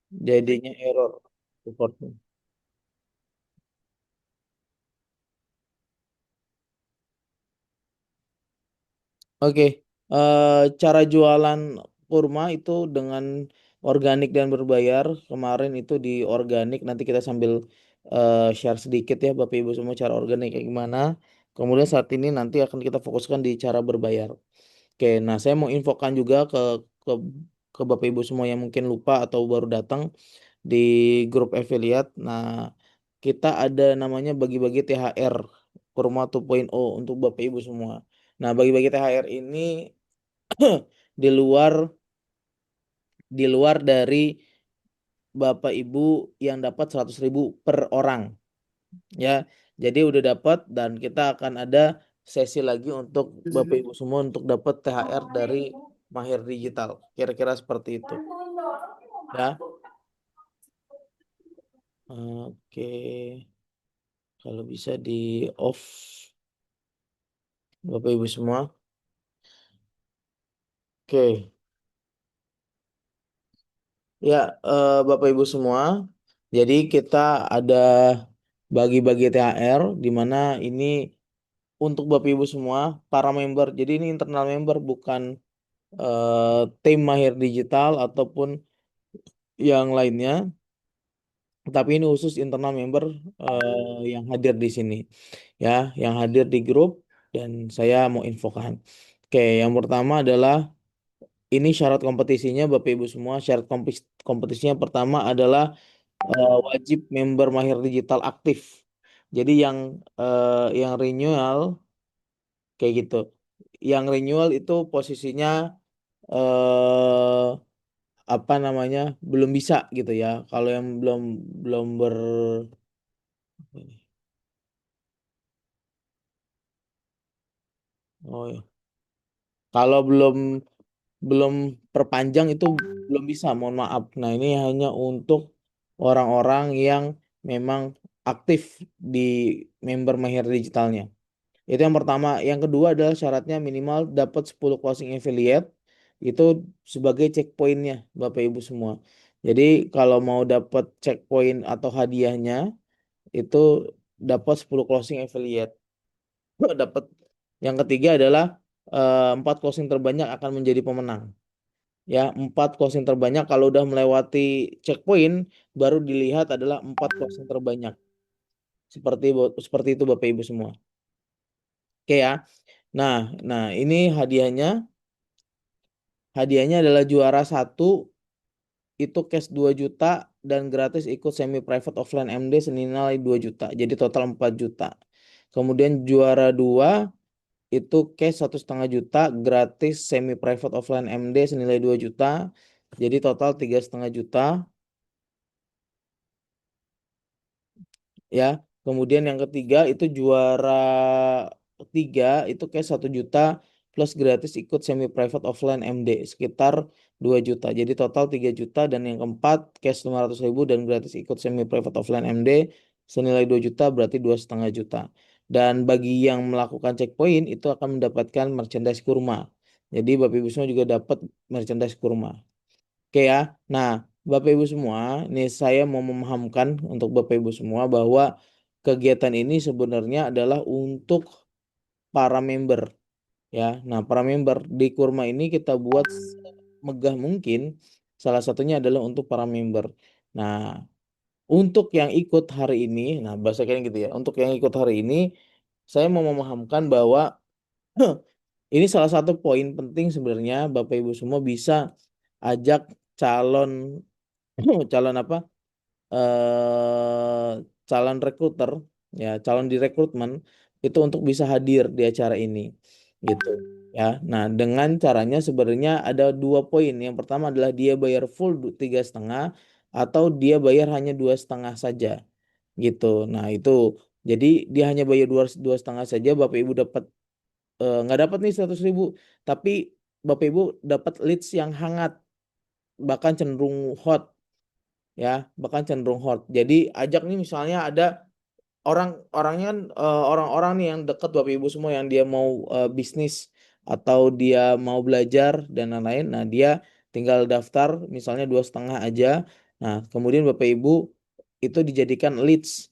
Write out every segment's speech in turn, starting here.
Jadinya error reportnya. Oke, cara jualan kurma itu dengan organik dan berbayar. Kemarin itu di organik, nanti kita sambil share sedikit ya Bapak Ibu semua cara organik kayak gimana. Kemudian saat ini nanti akan kita fokuskan di cara berbayar. Oke, nah saya mau infokan juga ke ke Bapak Ibu semua yang mungkin lupa atau baru datang di grup affiliate. Nah, kita ada namanya bagi-bagi THR Kurma 2.0 untuk Bapak Ibu semua. Nah, bagi-bagi THR ini di luar dari Bapak Ibu yang dapat 100.000 per orang ya. Jadi udah dapat dan kita akan ada sesi lagi untuk Bapak Ibu semua untuk dapat THR dari Mahir Digital. Kira-kira seperti itu ya. Oke, kalau bisa di off Bapak Ibu semua. Oke, ya Bapak Ibu semua. Jadi kita ada bagi-bagi THR di mana ini untuk Bapak Ibu semua para member. Jadi ini internal member bukan tim Mahir Digital ataupun yang lainnya, tapi ini khusus internal member yang hadir di sini ya, yang hadir di grup dan saya mau infokan. Oke, yang pertama adalah ini syarat kompetisinya Bapak Ibu semua. Syarat kompetisinya pertama adalah wajib member Mahir Digital aktif. Jadi yang renewal kayak gitu. Yang renewal itu posisinya eh apa namanya? Belum bisa gitu ya. Kalau yang belum belum ber oh ya. Kalau belum perpanjang itu belum bisa, mohon maaf. Nah, ini hanya untuk orang-orang yang memang aktif di member Mahir Digitalnya. Itu yang pertama. Yang kedua adalah syaratnya minimal dapat 10 closing affiliate. Itu sebagai checkpointnya Bapak Ibu semua. Jadi kalau mau dapat checkpoint atau hadiahnya itu dapat 10 closing affiliate. Dapat. Yang ketiga adalah 4 closing terbanyak akan menjadi pemenang. Ya, 4 closing terbanyak kalau udah melewati checkpoint baru dilihat adalah 4 closing terbanyak. Seperti itu Bapak Ibu semua. Oke ya. Nah, nah ini hadiahnya. Hadiahnya adalah juara satu itu cash 2 juta dan gratis ikut semi private offline MD senilai 2 juta. Jadi total 4 juta. Kemudian juara 2 itu cash 1,5 juta gratis semi private offline MD senilai 2 juta. Jadi total 3,5 juta ya. Kemudian yang ketiga itu juara tiga itu cash 1 juta plus gratis ikut semi private offline MD sekitar 2 juta. Jadi total 3 juta dan yang keempat cash 500.000 dan gratis ikut semi private offline MD senilai 2 juta berarti 2,5 juta. Dan bagi yang melakukan checkpoint itu akan mendapatkan merchandise kurma. Jadi Bapak Ibu semua juga dapat merchandise kurma. Oke ya. Nah, Bapak Ibu semua, ini saya mau memahamkan untuk Bapak Ibu semua bahwa kegiatan ini sebenarnya adalah untuk para member ya. Nah, para member di Kurma ini kita buat megah mungkin. Salah satunya adalah untuk para member. Nah, untuk yang ikut hari ini, nah bahasa kayak gitu ya. Untuk yang ikut hari ini, saya mau memahamkan bahwa ini salah satu poin penting sebenarnya Bapak Ibu semua bisa ajak calon calon apa eh calon rekruter ya calon di rekrutmen itu untuk bisa hadir di acara ini gitu ya. Nah dengan caranya sebenarnya ada dua poin. Yang pertama adalah dia bayar full 3,5 atau dia bayar hanya 2,5 saja gitu. Nah itu jadi dia hanya bayar 2,5 saja. Bapak Ibu dapat nggak dapat nih 100.000 tapi Bapak Ibu dapat leads yang hangat bahkan cenderung hot ya, bahkan cenderung hot. Jadi ajak nih misalnya ada orang-orangnya kan orang-orang nih yang dekat Bapak Ibu semua yang dia mau bisnis atau dia mau belajar dan lain-lain. Nah, dia tinggal daftar misalnya 2,5 aja. Nah, kemudian Bapak Ibu itu dijadikan leads,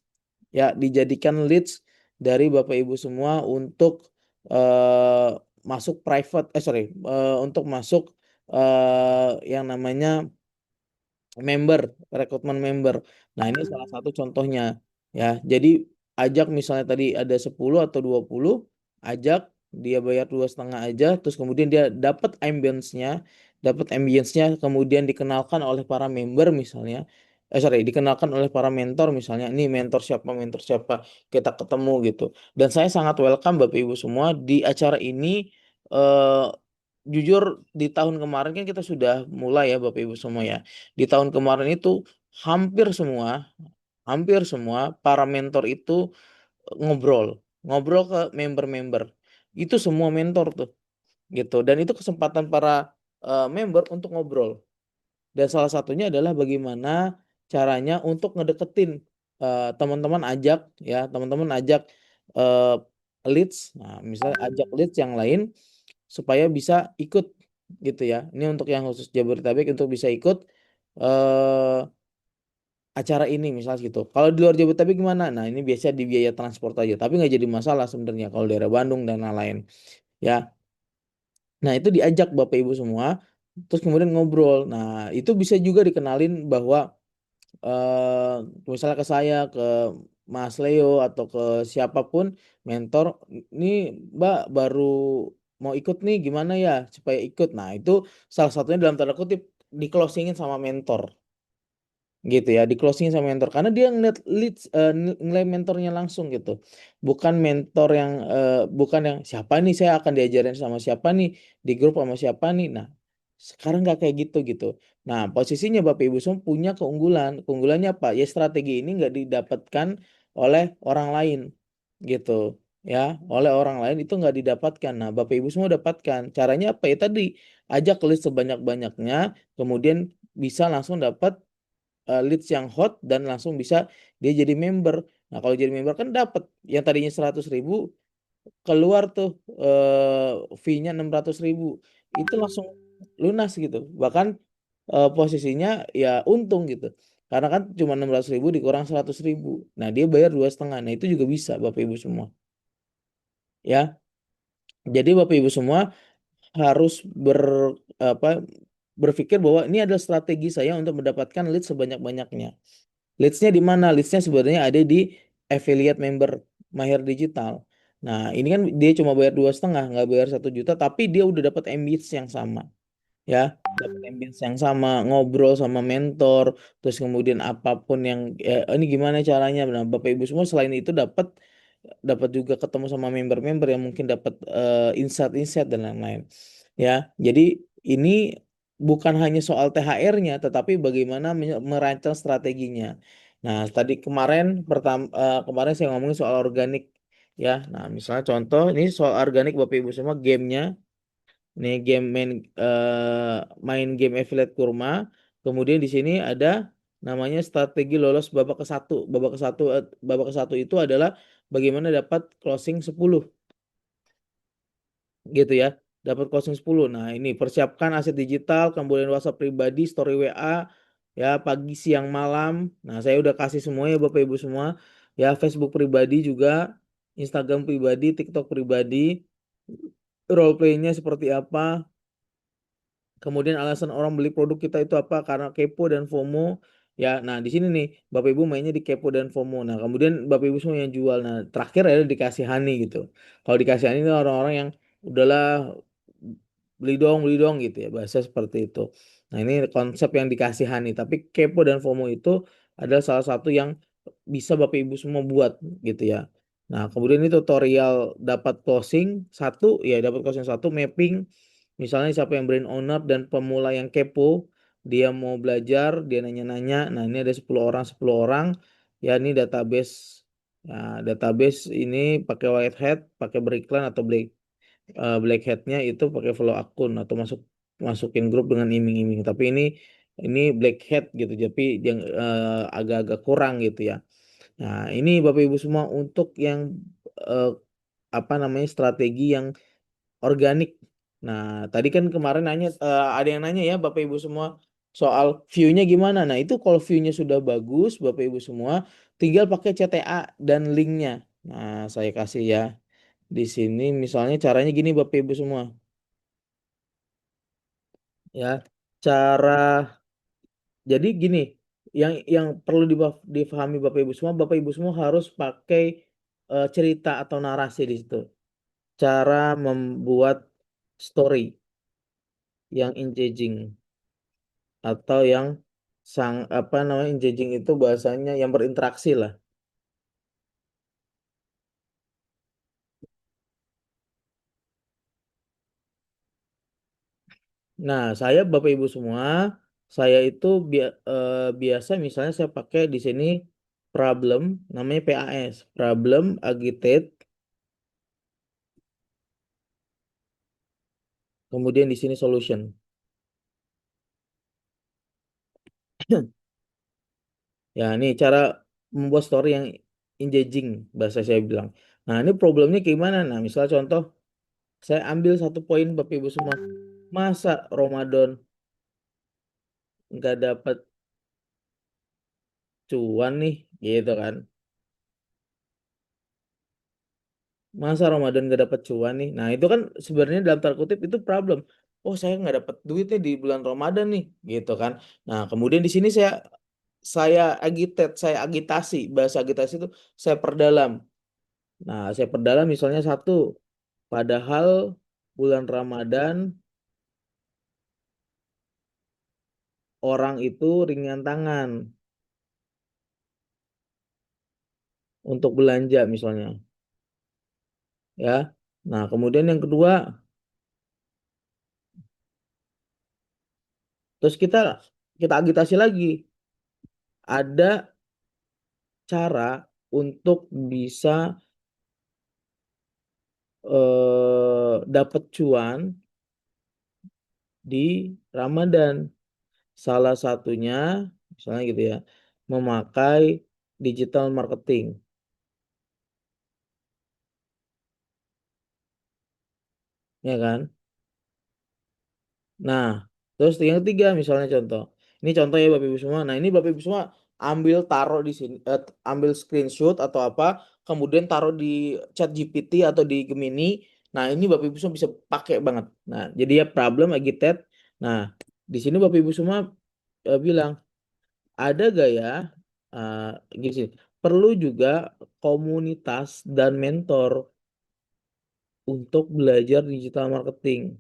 ya, dijadikan leads dari Bapak Ibu semua untuk eh, masuk private, untuk masuk yang namanya member, rekrutmen member. Nah, ini salah satu contohnya, ya. Jadi ajak misalnya tadi ada 10 atau 20, ajak dia bayar 2,5 aja, terus kemudian dia dapat ambience-nya, kemudian dikenalkan oleh para member misalnya. Dikenalkan oleh para mentor misalnya. Ini mentor siapa, kita ketemu gitu. Dan saya sangat welcome Bapak Ibu semua di acara ini. eh, Jujur di tahun kemarin kan kita sudah mulai ya Bapak Ibu semua ya. Di tahun kemarin itu hampir semua, hampir semua para mentor itu ngobrol, ngobrol ke member-member. Itu semua mentor tuh, gitu. Dan itu kesempatan para member untuk ngobrol. Dan salah satunya adalah bagaimana caranya untuk ngedeketin teman-teman ajak, ya, teman-teman ajak eh, leads. Nah, misalnya ajak leads yang lain supaya bisa ikut gitu ya. Ini untuk yang khusus Jabodetabek untuk bisa ikut eh acara ini misalnya gitu. Kalau di luar Jabodetabek gimana? Nah, ini biasa di biaya transport aja, tapi nggak jadi masalah sebenarnya kalau daerah Bandung dan lain-lain. Ya, nah itu diajak Bapak Ibu semua, terus kemudian ngobrol. Nah, itu bisa juga dikenalin bahwa misalnya ke saya, ke Mas Leo atau ke siapapun mentor, ini Mbak baru mau ikut nih, gimana ya supaya ikut. Nah, itu salah satunya dalam tanda kutip di closingin sama mentor gitu ya, di closing sama mentor karena dia ngeliat leads, ngeliat mentornya langsung gitu, bukan mentor yang bukan yang siapa nih saya akan diajarin sama siapa nih di grup sama siapa nih. Nah, sekarang nggak kayak gitu gitu. Nah, posisinya Bapak Ibu semua punya keunggulannya apa ya, strategi ini nggak didapatkan oleh orang lain gitu, ya, oleh orang lain itu nggak didapatkan. Nah, Bapak Ibu semua dapatkan caranya apa ya tadi, ajak list sebanyak-banyaknya, kemudian bisa langsung dapat leads yang hot dan langsung bisa dia jadi member. Nah, kalau jadi member kan dapat yang tadinya 100.000 keluar tuh fee-nya 600.000. Itu langsung lunas gitu. Bahkan posisinya ya untung gitu. Karena kan cuma 600.000 dikurang 100.000. Nah, dia bayar 2,5. Nah, itu juga bisa Bapak Ibu semua. Ya, jadi Bapak Ibu semua harus apa, berpikir bahwa ini adalah strategi saya untuk mendapatkan lead sebanyak-banyaknya. Leads-nya di mana? Leads-nya sebenarnya ada di affiliate member Mahir Digital. Nah, ini kan dia cuma bayar 2,5, nggak bayar 1 juta, tapi dia udah dapat ambience yang sama, ya, dapat ambience yang sama, ngobrol sama mentor, terus kemudian apapun yang ini gimana caranya. Nah, Bapak Ibu semua selain itu dapat dapat juga ketemu sama member-member yang mungkin dapat insight-insight dan lain-lain. Ya, jadi ini bukan hanya soal THR-nya, tetapi bagaimana merancang strateginya. Nah, tadi kemarin saya ngomongin soal organik, ya. Nah, misalnya contoh ini soal organik Bapak Ibu semua, gamenya, ini main game affiliate kurma. Kemudian di sini ada namanya strategi lolos babak ke satu. Babak ke satu itu adalah bagaimana dapat closing 10 gitu ya. Dapat closing 10. Nah, ini persiapkan aset digital, kemudian WhatsApp pribadi, story WA, ya, pagi, siang, malam. Nah, saya udah kasih semuanya Bapak Ibu semua. Ya, Facebook pribadi juga, Instagram pribadi, TikTok pribadi, role play-nya seperti apa. Kemudian alasan orang beli produk kita itu apa? Karena kepo dan FOMO. Ya, nah di sini nih Bapak Ibu mainnya di kepo dan FOMO. Nah, kemudian Bapak Ibu semua yang jual. Nah, terakhir adalah dikasihani gitu. Kalau dikasihani itu orang-orang yang udahlah beli dong gitu ya. Bahasa seperti itu. Nah, ini konsep yang dikasihani. Tapi kepo dan FOMO itu adalah salah satu yang bisa Bapak Ibu semua buat gitu ya. Nah, kemudian ini tutorial dapat closing satu, ya, dapat closing satu, mapping. Misalnya siapa yang brand owner dan pemula yang kepo, dia mau belajar, dia nanya-nanya. Nah, ini ada 10 orang, 10 orang. Ya, ini database. Nah, database ini pakai white hat, pakai beriklan atau black hat-nya itu pakai follow akun atau masukin grup dengan iming-iming. Tapi ini black hat gitu, tapi yang agak-agak kurang gitu ya. Nah, ini Bapak Ibu semua untuk yang eh, apa namanya, strategi yang organik. Nah, tadi kan kemarin ada yang nanya ya Bapak Ibu semua, soal view-nya gimana. Nah, itu kalau view-nya sudah bagus, Bapak Ibu semua, tinggal pakai CTA dan linknya. Nah, saya kasih ya. Di sini misalnya caranya gini Bapak Ibu semua. Ya, cara jadi gini, yang perlu difahami Bapak Ibu semua, Bapak Ibu semua harus pakai cerita atau narasi di situ. Cara membuat story yang engaging atau yang apa namanya engaging itu bahasanya yang berinteraksi lah. Nah, saya Bapak Ibu semua, saya itu biasa misalnya saya pakai di sini problem namanya PAS, problem agitate, kemudian di sini solution. Ya, ini cara membuat story yang engaging bahasa saya bilang. Nah, ini problemnya gimana? Nah, misalnya contoh saya ambil satu poin Bapak Ibu semua. Masa Ramadan nggak dapat cuan nih, gitu kan? Masa Ramadan gak dapat cuan nih? Nah, itu kan sebenarnya dalam tanda kutip itu problem. Oh, saya nggak dapat duitnya di bulan Ramadan nih, gitu kan? Nah, kemudian di sini saya agitate, saya agitasi, bahasa agitasi itu saya perdalam. Nah, saya perdalam misalnya satu, padahal bulan Ramadan orang itu ringan tangan untuk belanja misalnya, ya. Nah, kemudian yang kedua, terus kita agitasi lagi. Ada cara untuk bisa dapat cuan di Ramadan. Salah satunya, misalnya gitu ya, memakai digital marketing, ya kan? Nah, terus yang ketiga misalnya contoh. Ini contoh ya Bapak Ibu semua. Nah, ini Bapak Ibu semua ambil taruh di sini, ambil screenshot atau apa, kemudian taruh di chat GPT atau di Gemini. Nah, ini Bapak Ibu semua bisa pakai banget. Nah, jadi ya problem agitate. Nah, di sini Bapak Ibu semua bilang, ada gak ya, uh, gini sih, perlu juga komunitas dan mentor untuk belajar digital marketing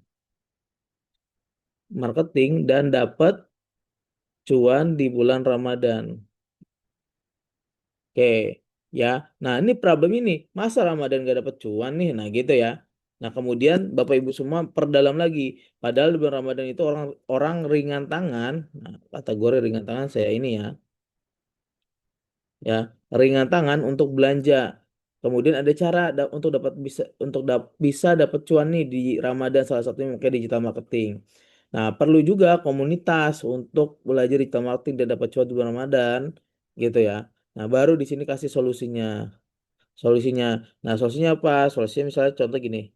dan dapat cuan di bulan Ramadan. Oke, ya. Nah, ini problem ini. Masa Ramadan gak dapat cuan nih? Nah, gitu ya. Nah, kemudian Bapak Ibu semua perdalam lagi. Padahal di bulan Ramadan itu orang orang ringan tangan. Nah, kategori ringan tangan saya ini ya. Ya, ringan tangan untuk belanja. Kemudian ada cara untuk dapat bisa dapat cuan nih di Ramadan salah satunya pakai digital marketing. Nah, perlu juga komunitas untuk belajar digital marketing dan dapat cuan di bulan Ramadan gitu ya. Nah, baru di sini kasih solusinya. Solusinya. Nah, solusinya apa? Solusinya misalnya contoh gini.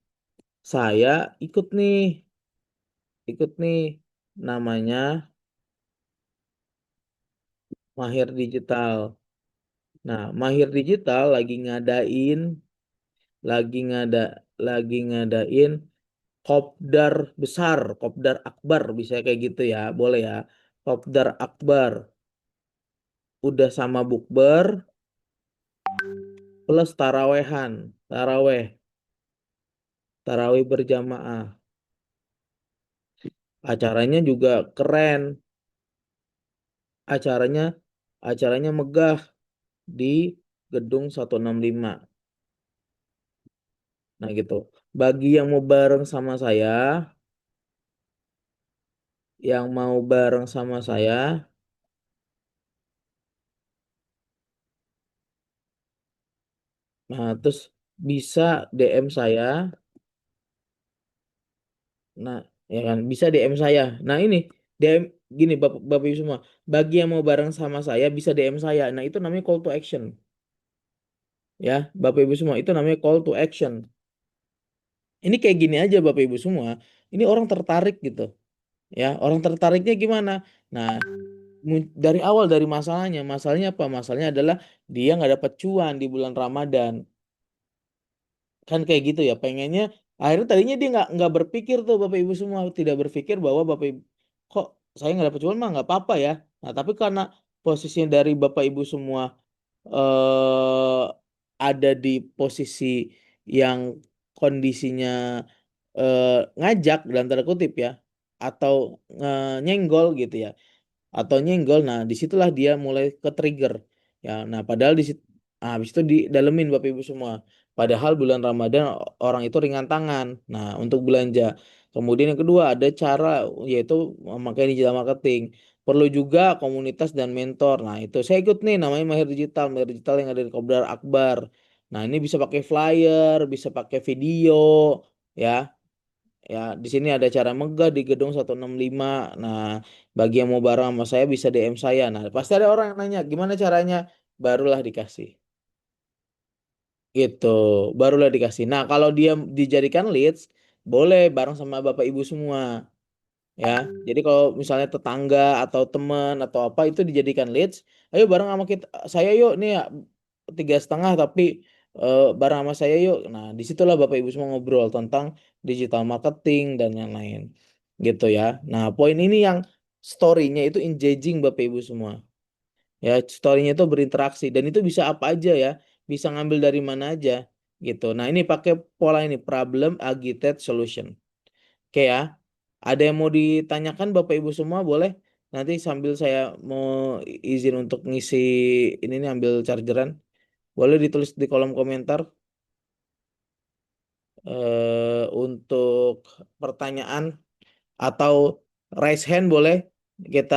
Saya ikut nih, ikut nih namanya Mahir Digital. Nah, Mahir Digital lagi ngada lagi ngadain kopdar besar, kopdar akbar bisa kayak gitu ya, boleh ya. Kopdar akbar udah sama bukber plus tarawehan, taraweh berjamaah. Acaranya juga keren, acaranya acaranya megah di gedung 165. Nah gitu. Bagi yang mau bareng sama saya, yang mau bareng sama saya, nah terus bisa DM saya. Nah, ya kan bisa DM saya. Nah, ini DM gini Bapak Ibu semua. Bagi yang mau bareng sama saya bisa DM saya. Nah, itu namanya call to action. Ya, Bapak Ibu semua, itu namanya call to action. Ini kayak gini aja Bapak Ibu semua. Ini orang tertarik gitu. Ya, orang tertariknya gimana? Nah, dari awal dari masalahnya apa? Masalahnya adalah dia nggak dapat cuan di bulan Ramadan. Kan kayak gitu ya, pengennya akhirnya tadinya dia nggak berpikir tuh Bapak Ibu semua tidak berpikir bahwa Bapak Ibu kok saya nggak dapat cuan mah nggak apa-apa ya. Nah, tapi karena posisinya dari Bapak Ibu semua eh ada di posisi yang kondisinya ngajak dalam tanda kutip ya, atau nyenggol gitu ya, atau nyenggol. Nah, disitulah dia mulai ke trigger. Ya, nah padahal habis itu didalemin Bapak Ibu semua. Padahal bulan Ramadan orang itu ringan tangan. Nah, untuk belanja. Kemudian yang kedua ada cara yaitu memakai digital marketing. Perlu juga komunitas dan mentor. Nah, itu saya ikut nih namanya Mahir Digital yang ada di Kopdar Akbar. Nah, ini bisa pakai flyer, bisa pakai video, ya. Ya, di sini ada cara megah di gedung 165. Nah, bagi yang mau bareng sama saya bisa DM saya. Nah, pasti ada orang yang nanya, gimana caranya? Barulah dikasih. Gitu, barulah dikasih. Nah, kalau dia dijadikan leads, boleh bareng sama Bapak Ibu semua. Ya, jadi kalau misalnya tetangga atau teman atau apa itu dijadikan leads, ayo bareng sama kita, saya yuk nih ya, 3,5 tapi bareng sama saya yuk. Nah, disitulah Bapak Ibu semua ngobrol tentang digital marketing dan yang lain, gitu ya. Nah, poin ini yang story-nya itu engaging Bapak Ibu semua. Ya, story-nya itu berinteraksi dan itu bisa apa aja ya, bisa ngambil dari mana aja, gitu. Nah, ini pakai pola ini problem, agitate, solution. Oke ya. Ada yang mau ditanyakan Bapak Ibu semua boleh. Nanti sambil saya mau izin untuk ngisi ini nih ambil chargeran. Boleh ditulis di kolom komentar untuk pertanyaan atau raise hand boleh kita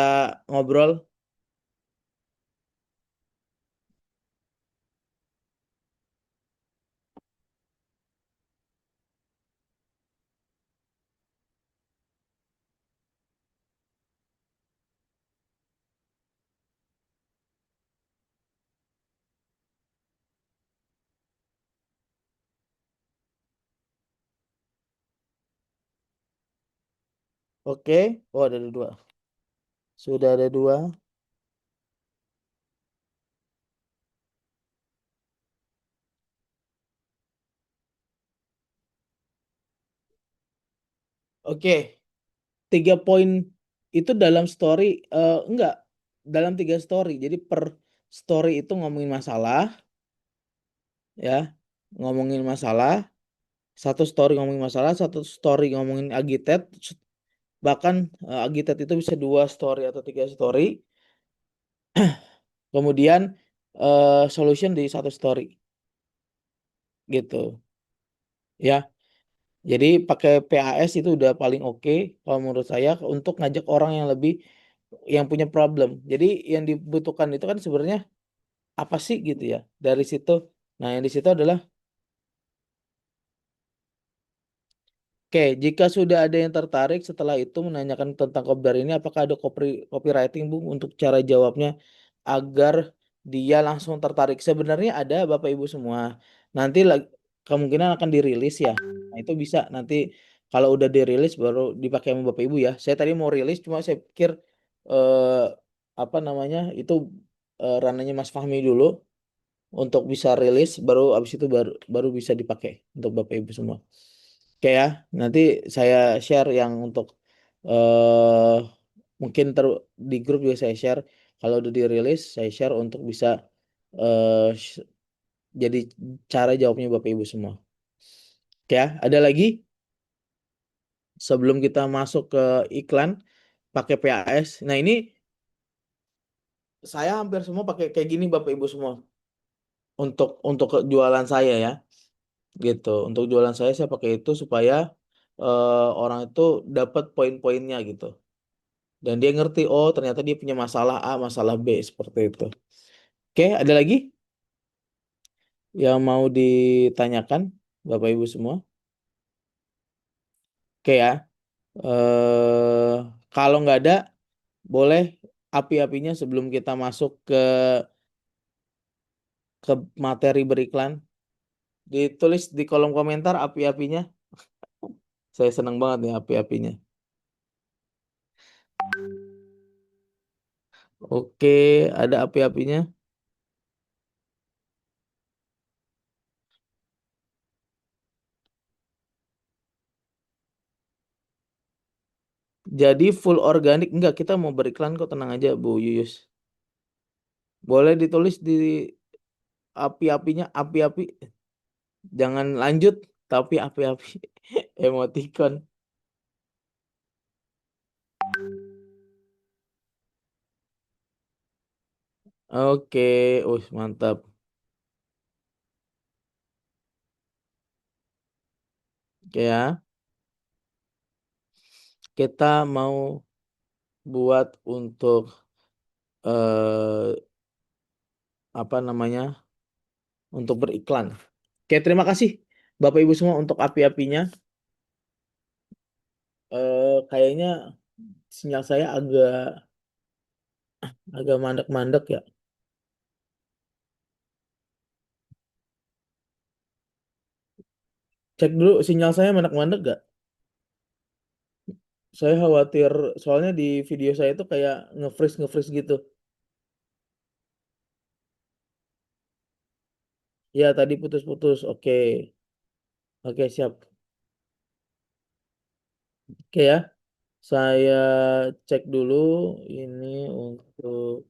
ngobrol. Oke. Oh, ada dua. Sudah ada dua. Oke. 3 poin itu dalam story enggak dalam 3 story. Jadi per story itu ngomongin masalah ya, ngomongin masalah. Satu story ngomongin masalah, satu story ngomongin agitate, bahkan agitate itu bisa 2 story atau 3 story. Kemudian solution di satu story, gitu. Ya, jadi pakai PAS itu udah paling oke kalau menurut saya untuk ngajak orang yang lebih yang punya problem. Jadi yang dibutuhkan itu kan sebenarnya apa sih gitu ya dari situ. Nah, yang di situ adalah oke, jika sudah ada yang tertarik setelah itu menanyakan tentang kopdar ini, apakah ada copywriting, Bung, untuk cara jawabnya agar dia langsung tertarik? Sebenarnya ada, Bapak Ibu semua. Nanti kemungkinan akan dirilis ya. Nah, itu bisa nanti kalau udah dirilis baru dipakai sama Bapak Ibu ya. Saya tadi mau rilis, cuma saya pikir eh, apa namanya itu ranahnya Mas Fahmi dulu untuk bisa rilis, baru abis itu baru baru bisa dipakai untuk Bapak Ibu semua. Oke ya, nanti saya share yang untuk eh mungkin di grup juga saya share. Kalau udah dirilis, saya share untuk bisa eh sh- jadi cara jawabnya Bapak Ibu semua. Oke ya, ada lagi sebelum kita masuk ke iklan pakai PAS. Nah, ini saya hampir semua pakai kayak gini Bapak Ibu semua untuk jualan saya ya, gitu. Untuk jualan saya pakai itu supaya orang itu dapat poin-poinnya gitu. Dan dia ngerti, oh ternyata dia punya masalah A, masalah B, seperti itu. Oke, ada lagi yang mau ditanyakan, Bapak Ibu semua? Oke ya, eh kalau nggak ada, boleh api-apinya sebelum kita masuk ke materi beriklan. Ditulis di kolom komentar api-apinya. Saya senang banget nih api-apinya. Oke, ada api-apinya. Jadi full organik enggak, kita mau beriklan kok, tenang aja Bu Yuyus. Boleh ditulis di api-apinya api-api. Jangan lanjut tapi api-api. Emoticon. Oke, mantap. Oke ya. Kita mau buat untuk eh apa namanya? Untuk beriklan. Oke, terima kasih Bapak Ibu semua untuk api-apinya. Kayaknya sinyal saya agak agak mandek-mandek ya. Cek dulu sinyal saya mandek-mandek gak? Saya khawatir soalnya di video saya itu kayak nge-freeze gitu. Ya, tadi putus-putus. Oke. Oke, siap. Oke ya. Saya cek dulu ini untuk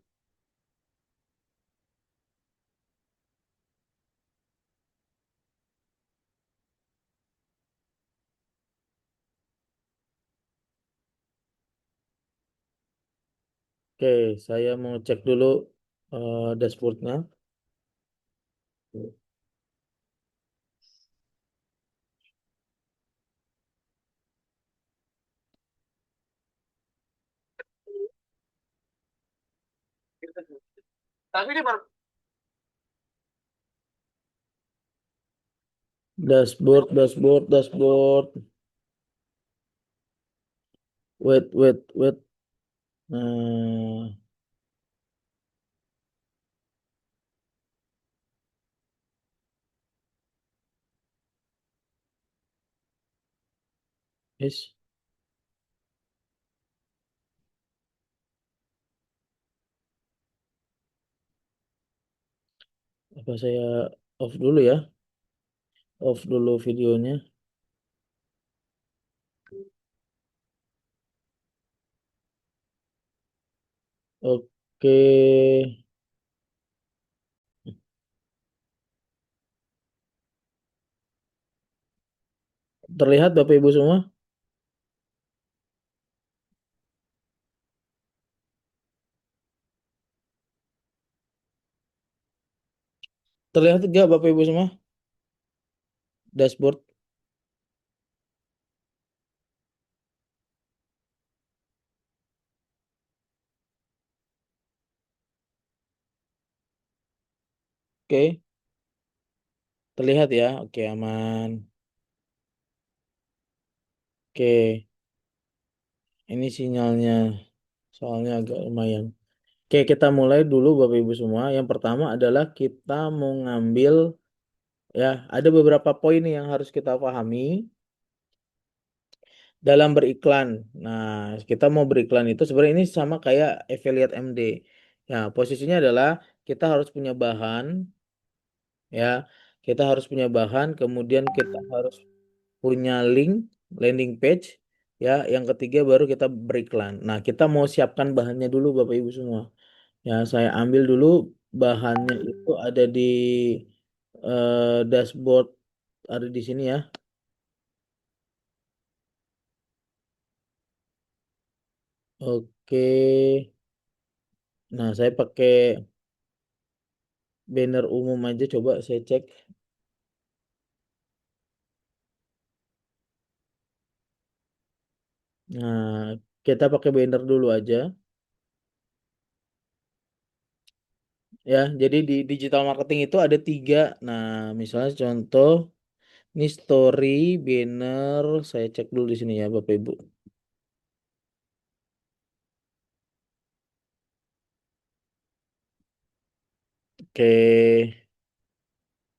oke, saya mau cek dulu dashboardnya. Tapi dia baru dashboard. Wait. Nah, yes. Apa saya off dulu ya? Off dulu videonya. Oke. Terlihat Bapak Ibu semua? Terlihat tidak Bapak Ibu semua? Dashboard. Oke. Terlihat ya? Oke, aman. Oke. Ini sinyalnya. Soalnya agak lumayan. Oke, kita mulai dulu Bapak Ibu semua. Yang pertama adalah kita mau ngambil ya, ada beberapa poin nih yang harus kita pahami dalam beriklan. Nah, kita mau beriklan itu sebenarnya ini sama kayak affiliate MD. Ya, posisinya adalah kita harus punya bahan ya. Kita harus punya bahan, kemudian kita harus punya link landing page ya. Yang ketiga baru kita beriklan. Nah, kita mau siapkan bahannya dulu Bapak Ibu semua. Ya, saya ambil dulu bahannya itu ada di dashboard ada di sini ya. Oke. Nah, saya pakai banner umum aja coba saya cek. Nah, kita pakai banner dulu aja ya. Jadi di digital marketing itu ada tiga. Nah, misalnya contoh ini story, banner, saya cek dulu di sini ya Bapak Ibu. Oke.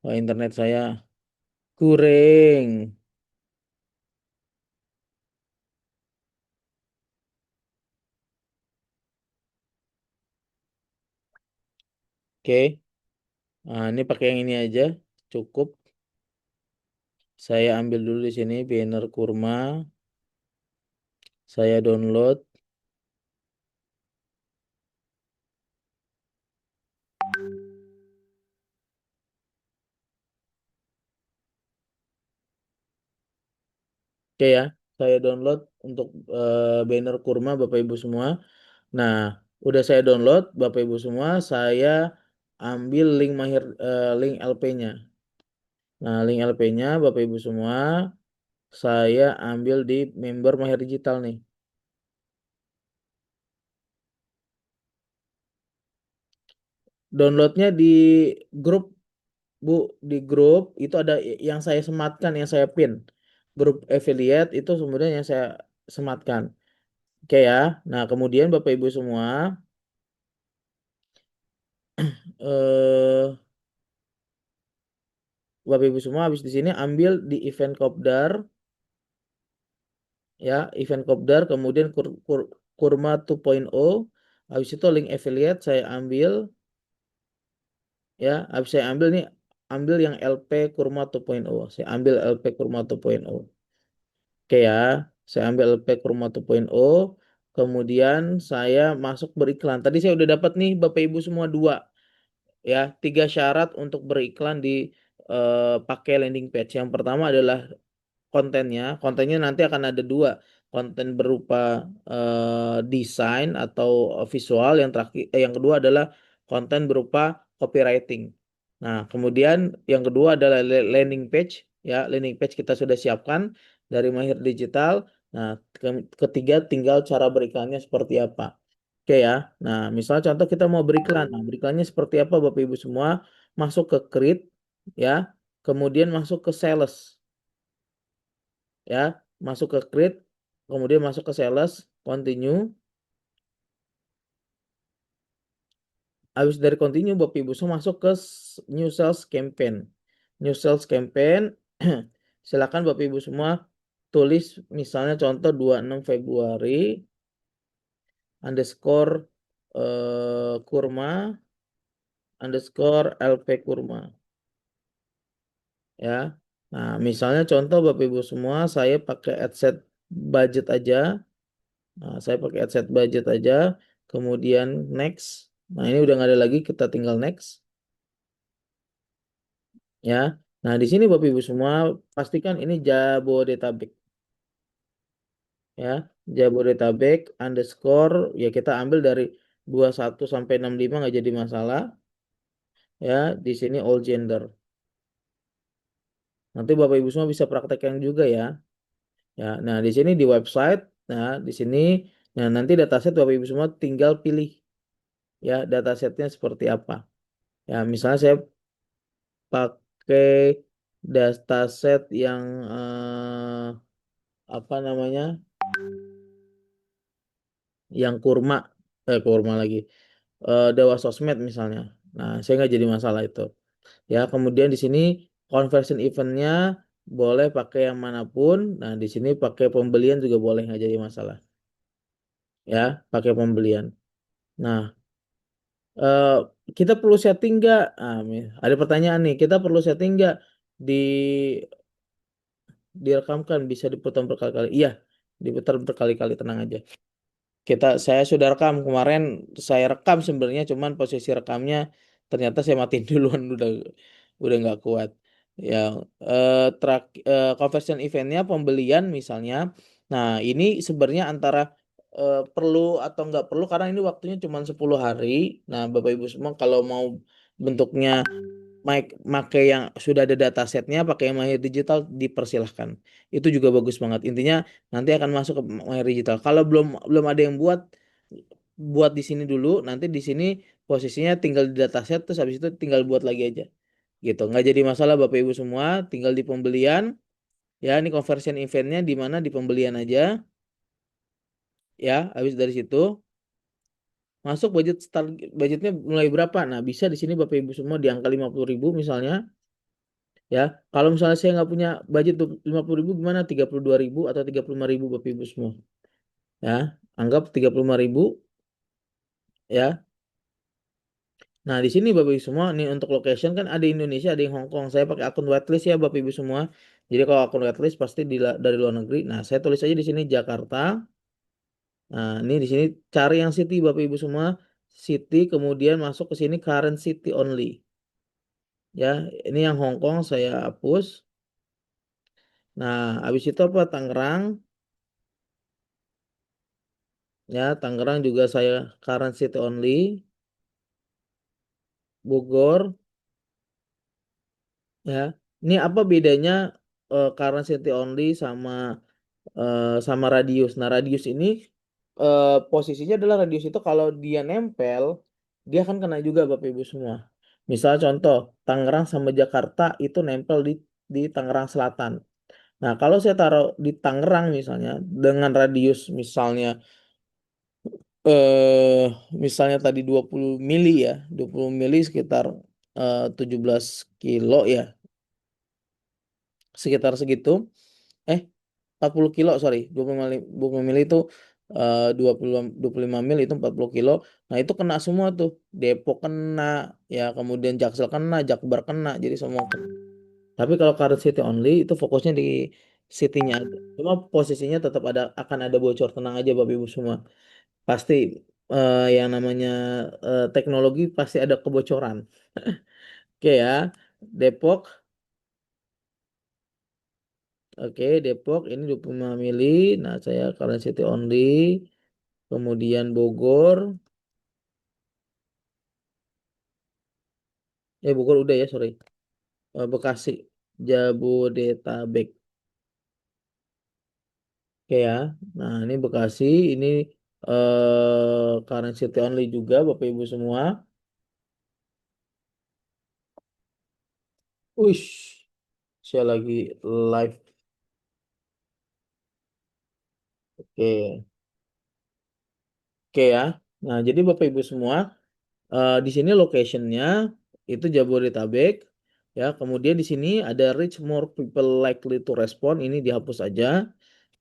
Wah, internet saya kuring. Oke. Nah, ini pakai yang ini aja. Cukup. Saya ambil dulu di sini banner kurma. Saya download. Oke ya. Saya download untuk banner kurma Bapak Ibu semua. Nah, udah saya download Bapak Ibu semua. Saya ambil link LP-nya. Nah, link LP-nya Bapak Ibu semua. Saya ambil di member Mahir Digital nih. Downloadnya di grup Bu, di grup itu ada yang saya sematkan, yang saya pin. Grup affiliate itu kemudian yang saya sematkan. Oke ya. Nah, kemudian Bapak Ibu semua, eh Bapak Ibu semua habis di sini ambil di event Kopdar ya, event Kopdar kemudian Kurma 2.0. Habis itu link affiliate saya ambil ya, habis saya ambil nih ambil yang LP Kurma 2.0. Saya ambil LP Kurma 2.0. Oke ya, saya ambil LP Kurma 2.0, kemudian saya masuk beriklan. Tadi saya udah dapat nih Bapak Ibu semua dua, ya, tiga syarat untuk beriklan di pakai landing page. Yang pertama adalah kontennya nanti akan ada dua, konten berupa desain atau visual. Yang terakhir, yang kedua adalah konten berupa copywriting. Nah, kemudian yang kedua adalah landing page, ya, landing page kita sudah siapkan dari Mahir Digital. Nah, ketiga tinggal cara beriklannya seperti apa. Oke ya. Nah, misalnya contoh kita mau beriklan. Nah, beriklannya seperti apa Bapak Ibu semua? Masuk ke Create, ya, kemudian masuk ke Sales, ya, masuk ke create, kemudian masuk ke sales, continue. Habis dari continue Bapak Ibu semua masuk ke new sales campaign. New sales campaign. Silakan Bapak Ibu semua tulis misalnya contoh 26 Februari underscore kurma underscore LP kurma, ya. Nah, misalnya contoh Bapak Ibu semua saya pakai adset budget aja. Nah, saya pakai adset budget aja, kemudian next. Nah, ini udah nggak ada lagi, kita tinggal next, ya. Nah, di sini Bapak Ibu semua pastikan ini Jabodetabek, ya. Jabodetabek underscore, ya, kita ambil dari 21 sampai 65 nggak jadi masalah, ya. Di sini all gender. Nanti Bapak Ibu semua bisa praktekkan juga ya. Ya, nah di sini di website, nah di sini, nah nanti dataset Bapak Ibu semua tinggal pilih, ya, datasetnya seperti apa. Ya, misalnya saya pakai dataset yang apa namanya, yang kurma lagi, Dewa Sosmed misalnya. Nah, saya nggak jadi masalah itu. Ya, kemudian di sini conversion eventnya boleh pakai yang manapun. Nah, di sini pakai pembelian juga boleh, nggak jadi masalah. Ya, pakai pembelian. Nah, eh, kita perlu setting nggak? Ada pertanyaan nih, kita perlu setting nggak di direkamkan bisa diputar berkali-kali? Iya, diputar berkali-kali, tenang aja. Saya sudah rekam kemarin, saya rekam sebenarnya, cuman posisi rekamnya ternyata saya matiin duluan, udah nggak kuat. Ya, conversion eventnya pembelian misalnya. Nah, ini sebenarnya antara perlu atau nggak perlu karena ini waktunya cuma 10 hari. Nah, Bapak Ibu semua kalau mau bentuknya make yang sudah ada datasetnya, pakai yang Mahir Digital, dipersilahkan. Itu juga bagus banget. Intinya nanti akan masuk ke Mahir Digital. Kalau belum belum ada yang buat, buat di sini dulu. Nanti di sini posisinya tinggal di dataset, terus habis itu tinggal buat lagi aja. Gitu. Nggak jadi masalah Bapak Ibu semua. Tinggal di pembelian. Ya, ini conversion eventnya di mana, di pembelian aja. Ya, habis dari situ masuk budgetnya mulai berapa? Nah, bisa di sini Bapak Ibu semua di angka 50.000 misalnya. Ya, kalau misalnya saya nggak punya budget 50.000, gimana? 32.000 atau 35.000 Bapak Ibu semua. Ya, anggap 35.000, ya. Nah, di sini Bapak Ibu semua nih untuk location kan ada Indonesia, ada yang Hong Kong. Saya pakai akun whitelist ya Bapak Ibu semua. Jadi kalau akun whitelist pasti dari luar negeri. Nah, saya tulis aja di sini Jakarta. Nah, ini di sini cari yang city Bapak Ibu semua. City kemudian masuk ke sini current city only. Ya, ini yang Hong Kong saya hapus. Nah, habis itu apa? Tangerang. Ya, Tangerang juga saya current city only. Bogor. Ya, ini apa bedanya current city only sama sama radius. Nah, radius ini posisinya adalah radius itu kalau dia nempel, dia akan kena juga Bapak Ibu semua. Misal contoh, Tangerang sama Jakarta itu nempel di Tangerang Selatan. Nah, kalau saya taruh di Tangerang misalnya dengan radius eh misalnya tadi 20 mili ya, 20 mili sekitar 17 kilo ya, sekitar segitu. Eh 40 kilo sorry 20 mili itu 25 mil itu 40 kilo. Nah itu kena semua tuh, Depok kena, ya kemudian Jaksel kena, Jakbar kena, jadi semua kena. Tapi kalau current city only itu fokusnya di city-nya aja, cuma posisinya tetap akan ada bocor. Tenang aja Bapak Ibu semua, pasti yang namanya teknologi pasti ada kebocoran. Oke ya, Depok. Oke, Depok ini 25 mili. Nah, saya current city only. Kemudian Bogor. Bogor udah ya, sorry. Bekasi. Jabodetabek. Oke ya. Nah, ini Bekasi. Ini current city only juga, Bapak Ibu semua. Ush, saya lagi live. Oke. Oke ya. Nah, jadi Bapak Ibu semua, di sini locationnya itu Jabodetabek. Ya, kemudian di sini ada reach more people likely to respond. Ini dihapus aja.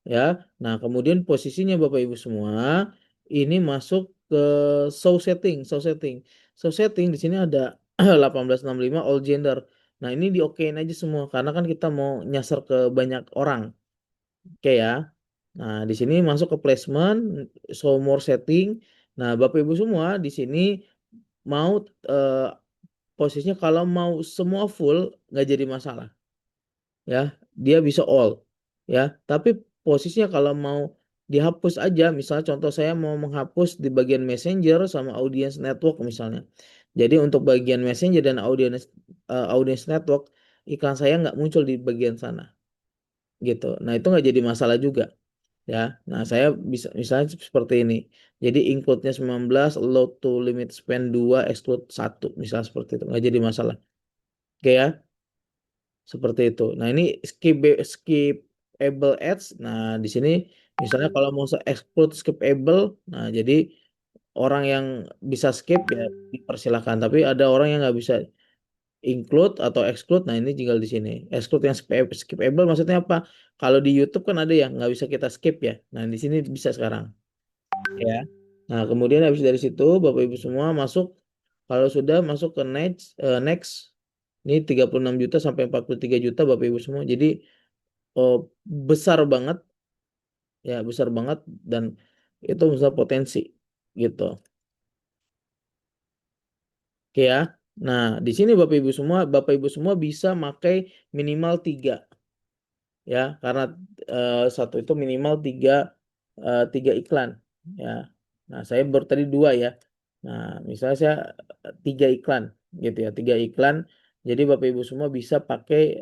Ya. Nah, kemudian posisinya Bapak Ibu semua ini masuk ke show setting. Show setting di sini ada 1865 all gender. Nah, ini diokein aja semua karena kan kita mau nyasar ke banyak orang. Oke ya. Nah, di sini masuk ke placement, show more setting. Nah, Bapak Ibu semua di sini mau eh, posisinya kalau mau semua full nggak jadi masalah ya, dia bisa all ya, tapi posisinya kalau mau dihapus aja, misal contoh saya mau menghapus di bagian messenger sama audience network misalnya. Jadi untuk bagian messenger dan audience network, iklan saya nggak muncul di bagian sana gitu. Nah itu nggak jadi masalah juga ya. Nah saya bisa misalnya seperti ini, jadi include-nya 19, load to limit spend 2, exclude 1, misal seperti itu nggak jadi masalah. Oke ya. Seperti itu. Nah, ini skipable ads. Nah, di sini misalnya kalau mau exclude skipable, nah jadi orang yang bisa skip ya dipersilahkan. Tapi ada orang yang nggak bisa include atau exclude. Nah, ini tinggal di sini. Exclude yang skipable maksudnya apa? Kalau di YouTube kan ada yang nggak bisa kita skip ya. Nah, di sini bisa sekarang. Ya. Nah, kemudian habis dari situ Bapak Ibu semua masuk, kalau sudah masuk ke next ini 36 juta sampai 43 juta Bapak Ibu semua. Jadi oh, besar banget ya, besar banget dan itu besar potensi gitu. Oke ya. Nah, di sini Bapak Ibu semua bisa pakai minimal 3 ya, karena satu itu minimal 3 iklan ya. Nah, saya baru tadi 2 ya. Nah, misalnya saya 3 iklan gitu ya, 3 iklan. Jadi Bapak Ibu semua bisa pakai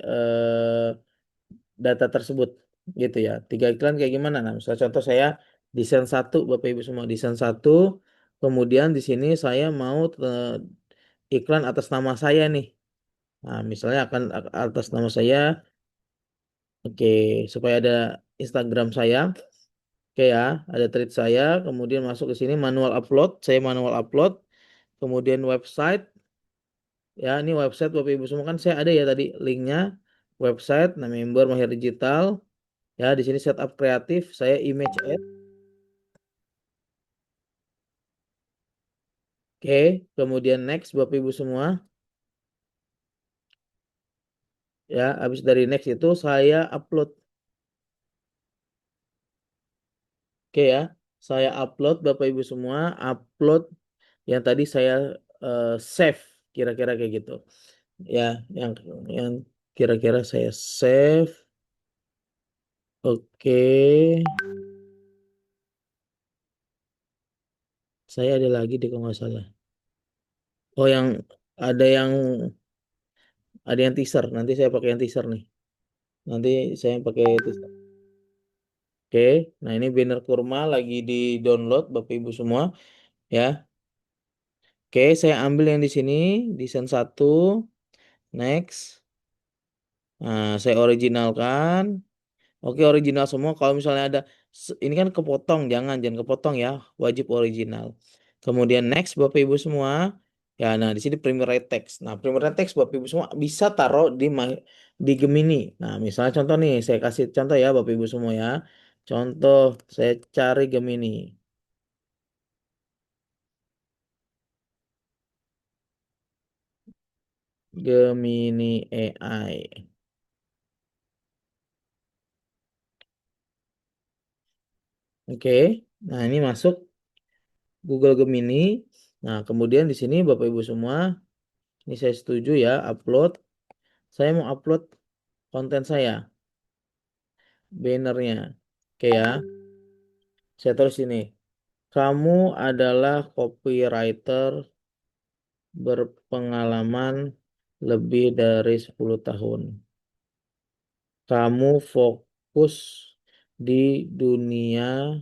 data tersebut gitu ya. 3 iklan kayak gimana? Nah, misalnya contoh saya desain satu, Bapak Ibu semua desain satu, kemudian di sini saya mau iklan atas nama saya nih. Nah, misalnya akan atas nama saya, oke, supaya ada Instagram saya, oke ya, ada tweet saya, kemudian masuk ke sini manual upload, saya manual upload, kemudian website, ya ini website Bapak Ibu semua kan saya ada ya tadi linknya, website, nah member Mahir Digital. Ya, di sini setup kreatif, saya image add. Oke, kemudian next Bapak Ibu semua. Ya, habis dari next itu saya upload. Oke ya, saya upload Bapak Ibu semua, upload yang tadi saya save, kira-kira kayak gitu. Ya, yang kira-kira saya save. Oke, saya ada lagi deh kalau nggak salah. Oh, ada yang ada yang teaser. Nanti saya pakai yang teaser nih. Nanti saya pakai teaser. Oke, nah ini banner kurma lagi di download Bapak Ibu semua ya. Oke, saya ambil yang di sini, desain satu, next. Nah, saya originalkan. Oke, original semua. Kalau misalnya ada ini kan kepotong, jangan kepotong ya, wajib original. Kemudian next Bapak Ibu semua. Ya, nah di sini primary text. Nah, primary text Bapak Ibu semua bisa taruh di Gemini. Nah, misalnya contoh nih, saya kasih contoh ya Bapak Ibu semua ya. Contoh, saya cari Gemini. Gemini AI. Oke. Nah, ini masuk Google Gemini. Nah, kemudian di sini Bapak Ibu semua, ini saya setuju ya, upload. Saya mau upload konten saya, bannernya. Oke ya, saya tulis ini. Kamu adalah copywriter berpengalaman lebih dari 10 tahun. Kamu fokus di dunia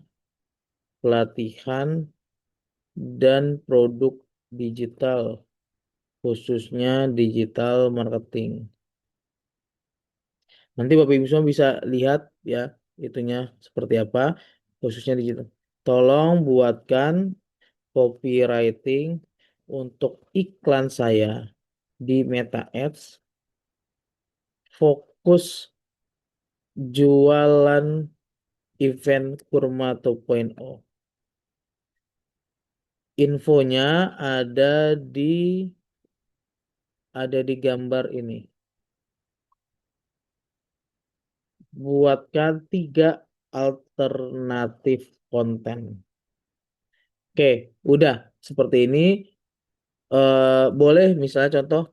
pelatihan dan produk digital, khususnya digital marketing. Nanti Bapak Ibu semua bisa lihat ya itunya seperti apa, khususnya digital. Tolong buatkan copywriting untuk iklan saya di Meta Ads. Fokus jualan event Kurma 2.0. Infonya ada di gambar ini. Buatkan 3 alternatif konten. Oke, udah seperti ini. Boleh misalnya contoh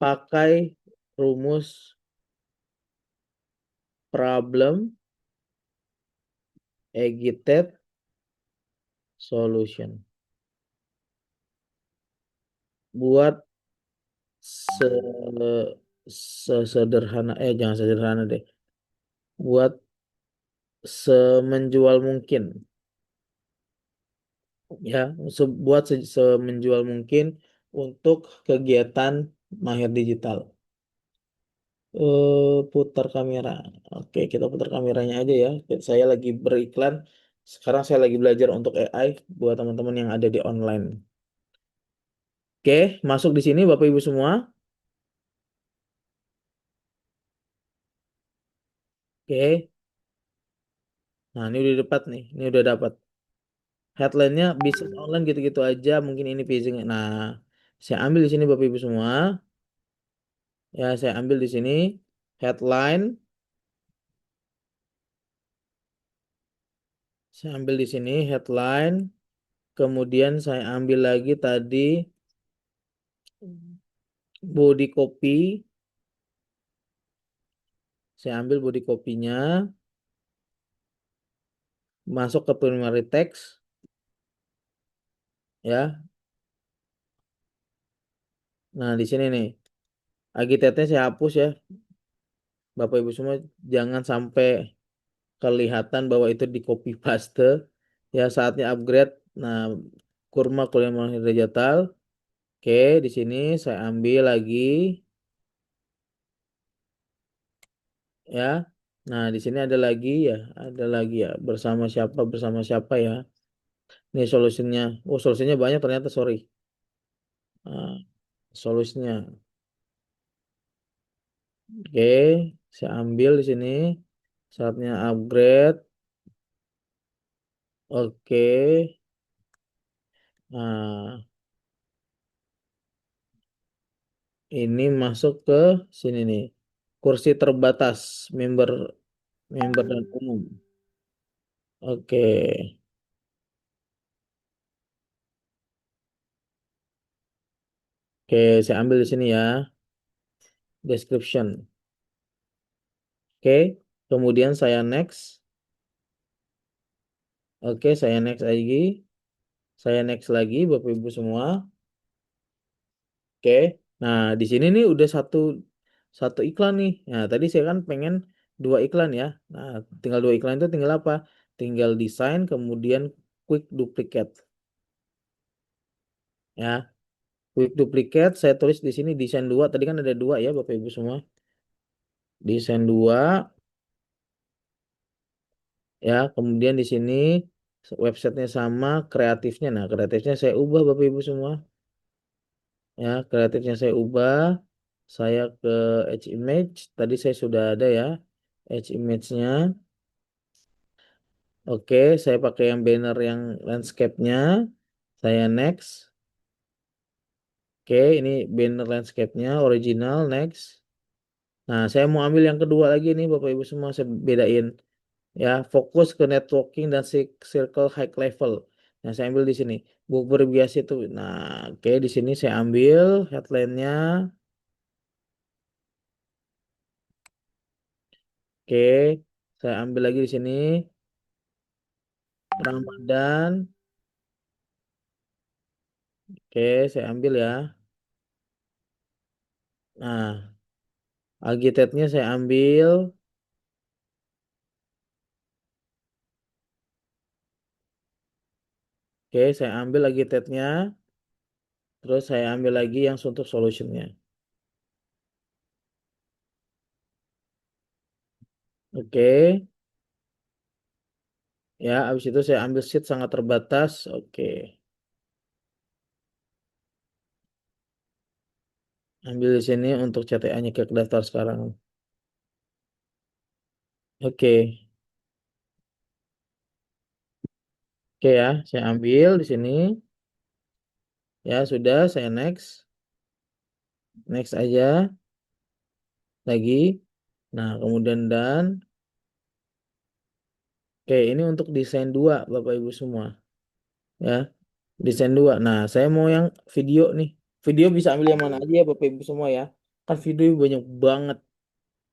pakai rumus problem aggregated solution. Buat se sesederhana jangan sederhana deh. Buat semenjual mungkin ya, buat semenjual mungkin untuk kegiatan mahir digital. Putar kamera. Oke, kita putar kameranya aja ya. Saya lagi beriklan. Sekarang saya lagi belajar untuk AI buat teman-teman yang ada di online. Oke, masuk di sini Bapak Ibu semua. Oke. Nah, ini udah dapat nih. Ini udah dapat. Headline-nya bisnis online gitu-gitu aja. Mungkin ini phishing. Nah, saya ambil di sini Bapak Ibu semua. Ya, saya ambil di sini headline. Saya ambil di sini headline. Kemudian saya ambil lagi tadi body copy. Saya ambil body copy-nya. Masuk ke primary text. Ya. Nah, di sini nih. Agitatnya saya hapus ya. Bapak Ibu semua jangan sampai kelihatan bahwa itu di copy paste. Ya, saatnya upgrade. Nah, kurma kuliah mahir digital. Oke, di sini saya ambil lagi ya. Nah, di sini ada lagi ya. Bersama siapa ya. Ini solusinya. Oh, solusinya banyak ternyata, sorry. Nah, solusinya. Oke, saya ambil di sini. Saatnya upgrade. Oke. Nah, ini masuk ke sini nih. Kursi terbatas, member member dan umum. Oke. Oke, saya ambil di sini ya. Description. Oke. Kemudian saya next. Oke, saya next lagi. Saya next lagi, Bapak Ibu semua. Oke. Nah, di sini nih udah satu satu iklan nih. Nah, tadi saya kan pengen dua iklan ya. Nah, tinggal dua iklan itu tinggal apa? Tinggal desain kemudian quick duplicate ya. Quick duplicate saya tulis di sini desain dua. Tadi kan ada dua ya Bapak Ibu semua. Desain dua ya. Kemudian di sini websitenya sama, kreatifnya. Nah, kreatifnya saya ubah Bapak Ibu semua. Ya, kreatifnya saya ubah. Saya ke Edge Image. Tadi saya sudah ada ya Edge Image-nya. Oke, saya pakai yang banner yang landscape-nya. Saya next. Oke, ini banner landscape-nya original, next. Nah, saya mau ambil yang kedua lagi nih Bapak Ibu semua, saya bedain. Ya, fokus ke networking dan circle high level. Nah, saya ambil di sini. Buku berbias itu. Nah, oke, di sini saya ambil headline-nya. Oke, saya ambil lagi di sini. Ramadan. Oke, saya ambil ya. Nah, agitate-nya saya ambil. Oke, saya ambil lagi tab-nya, terus saya ambil lagi yang untuk solutionnya. Oke, ya, habis itu saya ambil sheet sangat terbatas. Oke, ambil di sini untuk CTA-nya ke daftar sekarang. Oke, oke ya, saya ambil di sini. Ya, sudah, saya next. Next aja, lagi. Nah, kemudian dan. Oke, ini untuk desain dua, Bapak Ibu semua. Ya, desain dua. Nah, saya mau yang video nih. Video bisa ambil yang mana aja ya, Bapak Ibu semua ya. Kan video banyak banget.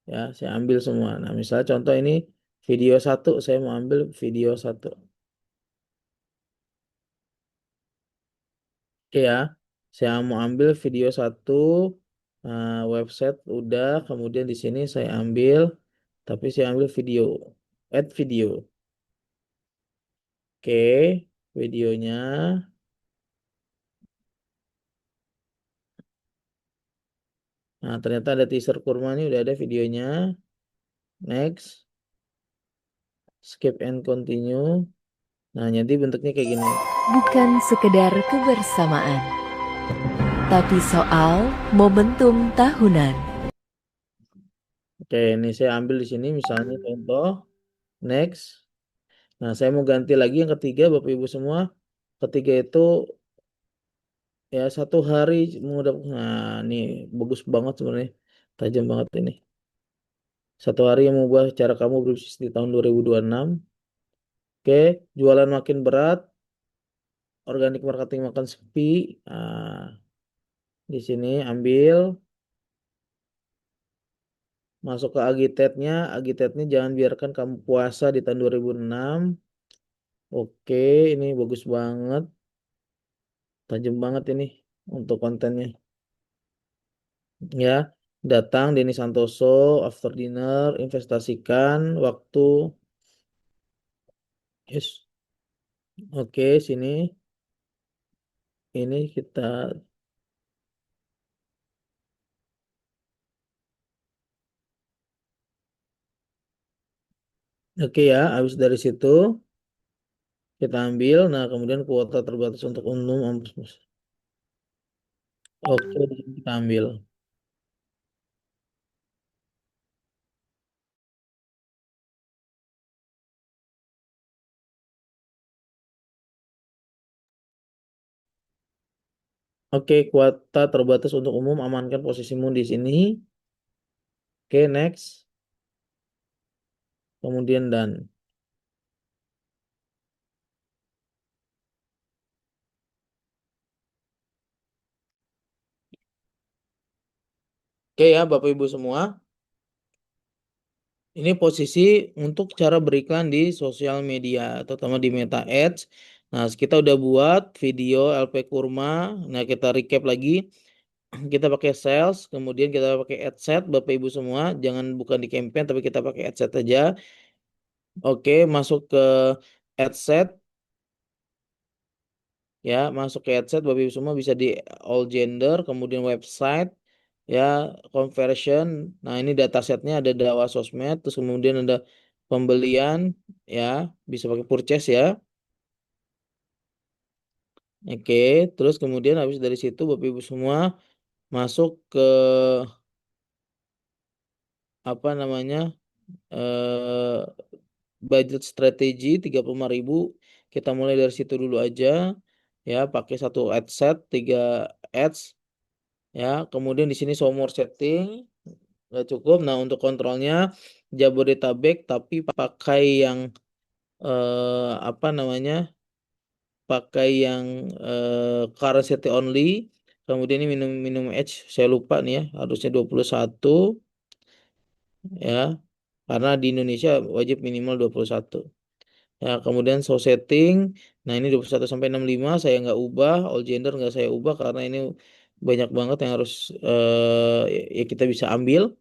Ya, saya ambil semua. Nah, misalnya contoh ini video satu, saya mau ambil video satu. Oke ya, saya mau ambil video satu, website udah, kemudian di sini saya ambil, tapi saya ambil video, add video. Oke, videonya. Nah, ternyata ada teaser kurma nih, udah ada videonya. Next, skip and continue. Nah, nanti bentuknya kayak gini. Bukan sekedar kebersamaan, tapi soal momentum tahunan. Oke, ini saya ambil di sini misalnya contoh. Next. Nah, saya mau ganti lagi yang ketiga, Bapak Ibu semua. Ketiga itu ya satu hari mengudap. Nah, ini bagus banget sebenarnya. Tajam banget ini. Satu hari yang mengubah cara kamu berbisnis di tahun 2026. Oke, jualan makin berat, organic marketing makan sepi. Nah, di sini ambil, masuk ke agitate-nya. Agitate-nya jangan biarkan kamu puasa di tahun 2006. Oke, ini bagus banget. Tajam banget ini untuk kontennya. Ya, datang Denny Santoso, after dinner, investasikan waktu. Yes. Oke, sini. Ini kita. Oke ya, habis dari situ kita ambil. Nah, kemudian kuota terbatas untuk umum. Oke, kita ambil. Oke, kuota terbatas untuk umum, amankan posisimu di sini. Oke, next. Kemudian dan. Oke ya, Bapak Ibu semua. Ini posisi untuk cara beriklan di sosial media, terutama di Meta Ads. Nah, kita udah buat video LP Kurma. Nah, kita recap lagi. Kita pakai sales, kemudian kita pakai adset, Bapak Ibu semua. Jangan bukan di campaign, tapi kita pakai adset aja. Oke, masuk ke adset. Ya, masuk ke adset, Bapak Ibu semua bisa di all gender, kemudian website, ya, conversion. Nah, ini datasetnya ada Dawa Sosmed, terus kemudian ada pembelian, ya, bisa pakai purchase ya. Oke, terus kemudian habis dari situ Bapak Ibu semua masuk ke apa namanya? eh Budget strategi 35.000. Kita mulai dari situ dulu aja. Ya, pakai satu ad set, 3 ads. Ya, kemudian di sini show more setting. Nggak cukup. Nah, untuk kontrolnya Jabodetabek, tapi pakai yang apa namanya? Pakai yang current city only. Kemudian ini minum minum edge, saya lupa nih ya, harusnya 21 ya. Karena di Indonesia wajib minimal 21. Ya, kemudian show setting. Nah, ini 21 sampai 65 saya nggak ubah, all gender nggak saya ubah karena ini banyak banget yang harus ya kita bisa ambil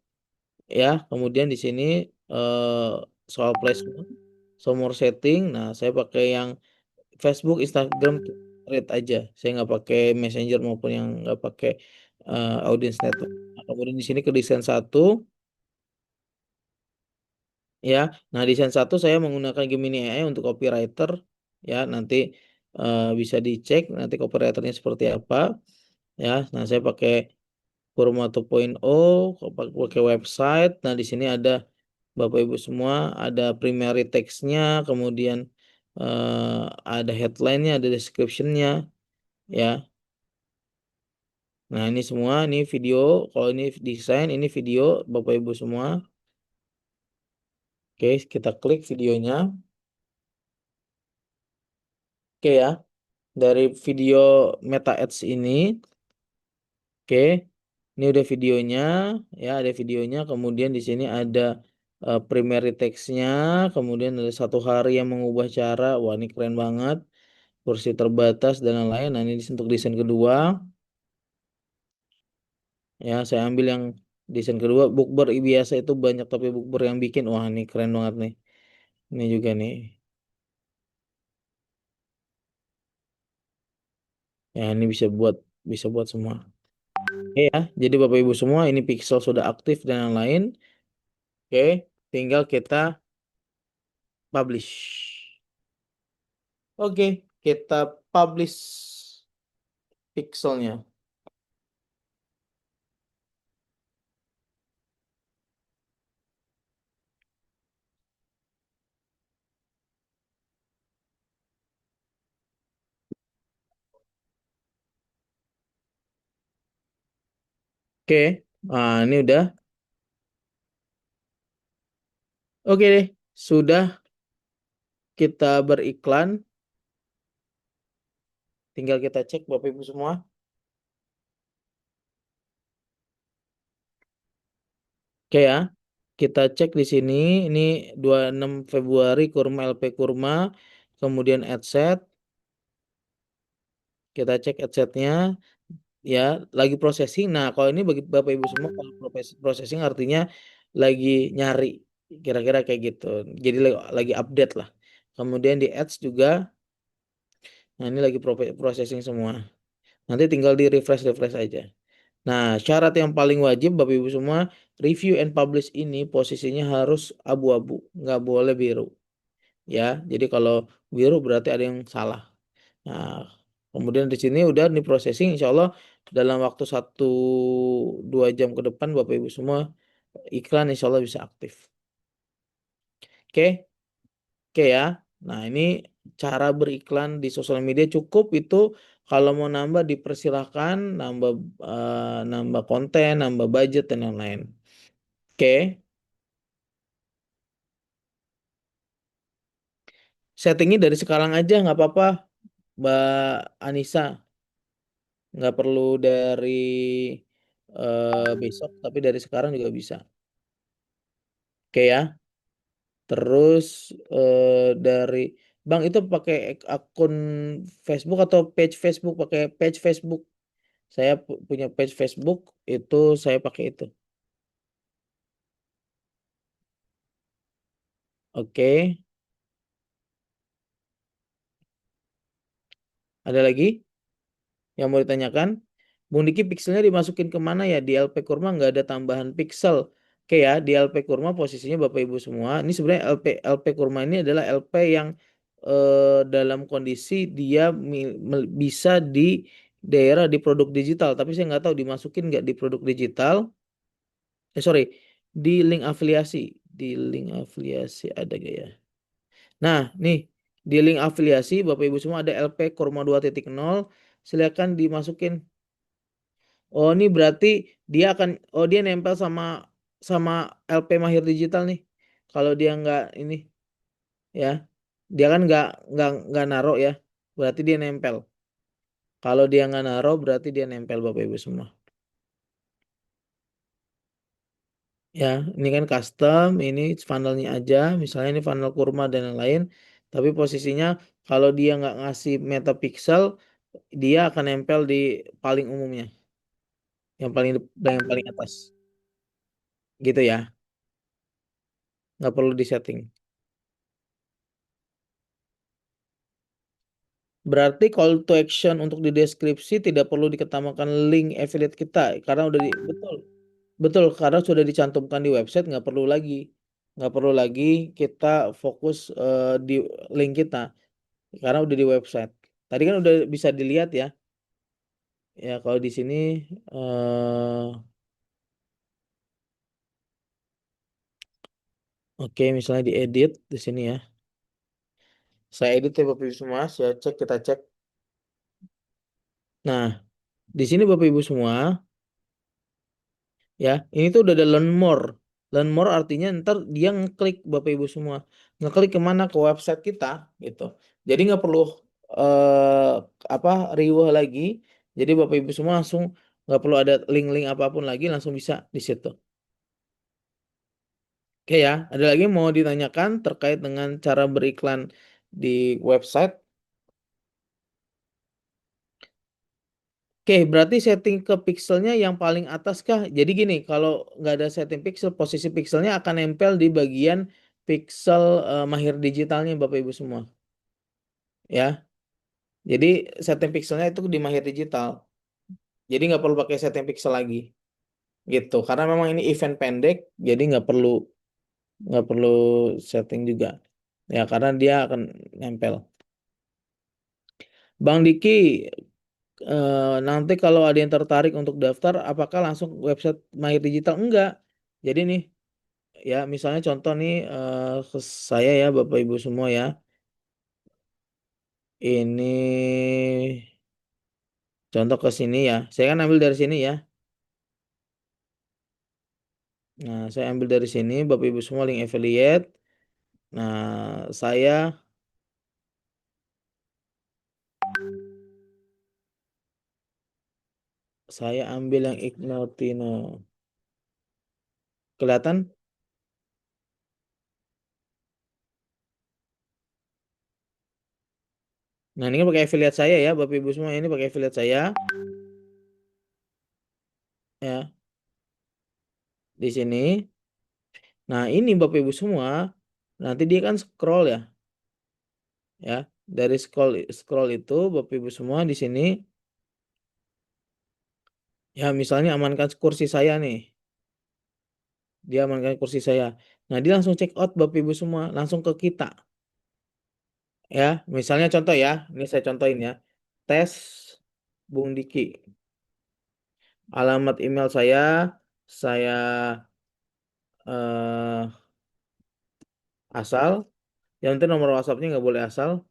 ya. Kemudian di sini eh, soal placement, show more setting. Nah, saya pakai yang Facebook, Instagram, Thread aja. Saya nggak pakai Messenger maupun yang nggak pakai audience network. Nah, kemudian di sini ke desain satu. Ya, nah desain satu saya menggunakan Gemini AI untuk copywriter. Ya, nanti bisa dicek nanti copywriternya seperti apa. Ya, nah saya pakai Kurma 2.0, pakai website. Nah, di sini ada Bapak Ibu semua, ada primary text-nya, kemudian ada headline-nya, ada description-nya. Ya, nah ini semua, ini video. Kalau ini desain, ini video Bapak Ibu semua. Oke, kita klik videonya. Oke ya. Dari video Meta Ads ini. Oke, ini udah videonya, ya ada videonya. Kemudian di sini ada primary text-nya, kemudian ada 1 hari yang mengubah cara. Wah, ini keren banget. Kursi terbatas dan lain-lain. Nah, ini untuk desain kedua. Ya, saya ambil yang desain kedua. Bookbar biasa itu banyak tapi bookbar yang bikin. Wah, ini keren banget nih. Ini juga nih. Ya, ini bisa buat semua. Oke ya, jadi Bapak Ibu semua ini Pixel sudah aktif dan lain-lain. Oke, tinggal kita publish. Oke, kita publish pixelnya. Oke, nah ini udah. Oke deh, sudah kita beriklan. Tinggal kita cek Bapak Ibu semua. Oke ya, kita cek di sini. Ini 26 Februari Kurma LP Kurma. Kemudian adset. Kita cek adsetnya. Ya, lagi processing. Nah, kalau ini bagi Bapak Ibu semua, kalau processing artinya lagi nyari, kira-kira kayak gitu. Jadi lagi update lah. Kemudian di ads juga, nah ini lagi processing semua. Nanti tinggal di refresh aja. Nah, syarat yang paling wajib Bapak Ibu semua, review and publish ini posisinya harus abu-abu, nggak boleh biru. Ya, jadi kalau biru berarti ada yang salah. Nah, kemudian di sini udah nih processing, insya Allah dalam waktu 1-2 jam ke depan Bapak Ibu semua iklan insya Allah bisa aktif. Oke, oke ya. Nah ini cara beriklan di sosial media cukup itu Kalau mau nambah dipersilahkan, nambah nambah konten, nambah budget dan lain-lain. Oke, settingnya dari sekarang aja nggak apa-apa, Mbak Anissa. Nggak perlu dari besok, tapi dari sekarang juga bisa. Oke ya. Terus dari Bang itu pakai akun Facebook atau page Facebook? Pakai page Facebook. Saya punya page Facebook, itu saya pakai itu. Oke, ada lagi yang mau ditanyakan? Bung Diki pixelnya dimasukin kemana ya? Di LP Kurma nggak ada tambahan pixel. Oke ya, di LP Kurma posisinya Bapak Ibu semua. Ini sebenarnya LP Kurma ini adalah LP yang dalam kondisi dia bisa di daerah di produk digital. Tapi saya nggak tahu dimasukin nggak di produk digital. Sorry, di link afiliasi. Di link afiliasi ada gak ya? Nah, nih di link afiliasi Bapak Ibu semua ada LP Kurma 2.0. Silakan dimasukin. Oh, ini berarti dia nempel sama sama LP Mahir Digital nih. Kalau dia nggak ini ya, dia kan nggak naro ya. Berarti dia nempel. Kalau dia nggak naro berarti dia nempel Bapak Ibu semua. Ya, ini kan custom, ini funnelnya aja, misalnya ini funnel kurma dan lain-lain. Tapi posisinya kalau dia nggak ngasih metapixel, dia akan nempel di paling umumnya, yang paling atas, gitu ya. Nggak perlu disetting. Berarti call to action untuk di deskripsi tidak perlu diketamakan link affiliate kita karena udah betul. Betul, karena sudah dicantumkan di website nggak perlu lagi. Nggak perlu lagi kita fokus di link kita karena udah di website. Tadi kan udah bisa dilihat ya. Ya kalau di sini oke misalnya diedit di sini ya. Saya edit ya Bapak Ibu semua, saya cek kita cek. Nah, di sini Bapak Ibu semua ya, ini tuh udah ada learn more. Learn more artinya ntar dia ngeklik Bapak Ibu semua. Ngeklik kemana ke website kita gitu. Jadi nggak perlu eh apa riweh lagi. Jadi Bapak Ibu semua langsung nggak perlu ada link-link apapun lagi langsung bisa di situ. Oke ya, ada lagi yang mau ditanyakan terkait dengan cara beriklan di website? Oke, berarti setting ke pixelnya yang paling atas kah? Jadi gini, kalau nggak ada setting pixel, posisi pixelnya akan nempel di bagian pixel mahir digitalnya Bapak Ibu semua. Ya, jadi setting pixelnya itu di mahir digital. Jadi nggak perlu pakai setting pixel lagi, gitu. Karena memang ini event pendek, jadi nggak perlu setting juga. Ya, karena dia akan nempel. Bang Diki, nanti kalau ada yang tertarik untuk daftar, apakah langsung website Mahir Digital? Enggak. Jadi nih, ya misalnya contoh nih ke saya ya Bapak Ibu semua ya. Ini contoh ke sini ya. Saya kan ambil dari sini ya. Nah, saya ambil dari sini Bapak Ibu semua link affiliate. Nah, saya saya ambil yang Ignotino. Kelihatan? Nah, ini kan pakai affiliate saya ya, Bapak Ibu semua ini pakai affiliate saya ya di sini. Nah, ini Bapak Ibu semua nanti dia kan scroll ya, ya. Dari scroll scroll itu Bapak Ibu semua di sini ya misalnya amankan kursi saya nih. Dia amankan kursi saya. Nah, dia langsung check out Bapak Ibu semua, langsung ke kita ya. Misalnya contoh ya, ini saya contohin ya. Tes Bung Diki. Alamat email saya eh, asal. Yang penting nomor WhatsAppnya nggak boleh asal.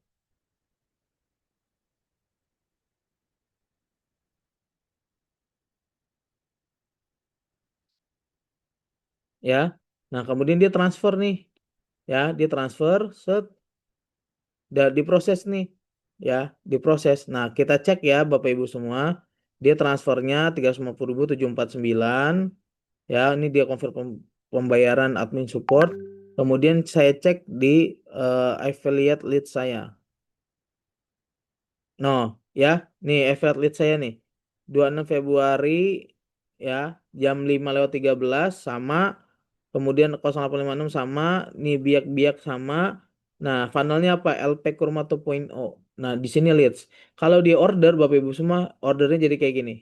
ya. Nah, kemudian dia transfer nih, ya, dia transfer, set, diproses nih, ya, diproses. Nah, kita cek ya, Bapak Ibu semua, dia transfernya 350.749, ya, ini dia confirm pembayaran admin support. Kemudian saya cek di affiliate lead saya. No, ya, nih affiliate lead saya nih. 26 Februari, ya, jam 5:13 sama, kemudian 0856 sama, nih biak-biak sama. Nah, funnelnya apa? LP Kurma 2.0. Nah, di sini leads. Kalau di order Bapak Ibu semua, ordernya jadi kayak gini.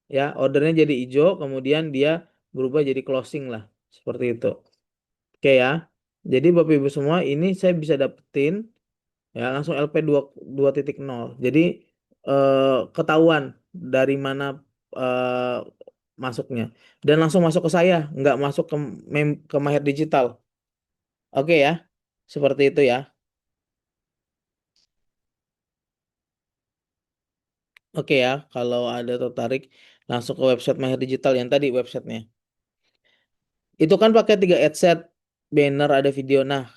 Ya, ordernya jadi hijau, kemudian dia berubah jadi closing lah. Seperti itu. Oke ya. Jadi Bapak Ibu semua, ini saya bisa dapetin ya langsung LP 2.0. Jadi ketahuan dari mana eh, masuknya, dan langsung masuk ke saya, nggak masuk ke ke Mahir Digital. Oke ya, seperti itu ya. Oke ya, kalau ada tertarik langsung ke website Mahir Digital yang tadi websitenya. Itu kan pakai 3 ad set, banner, ada video. Nah,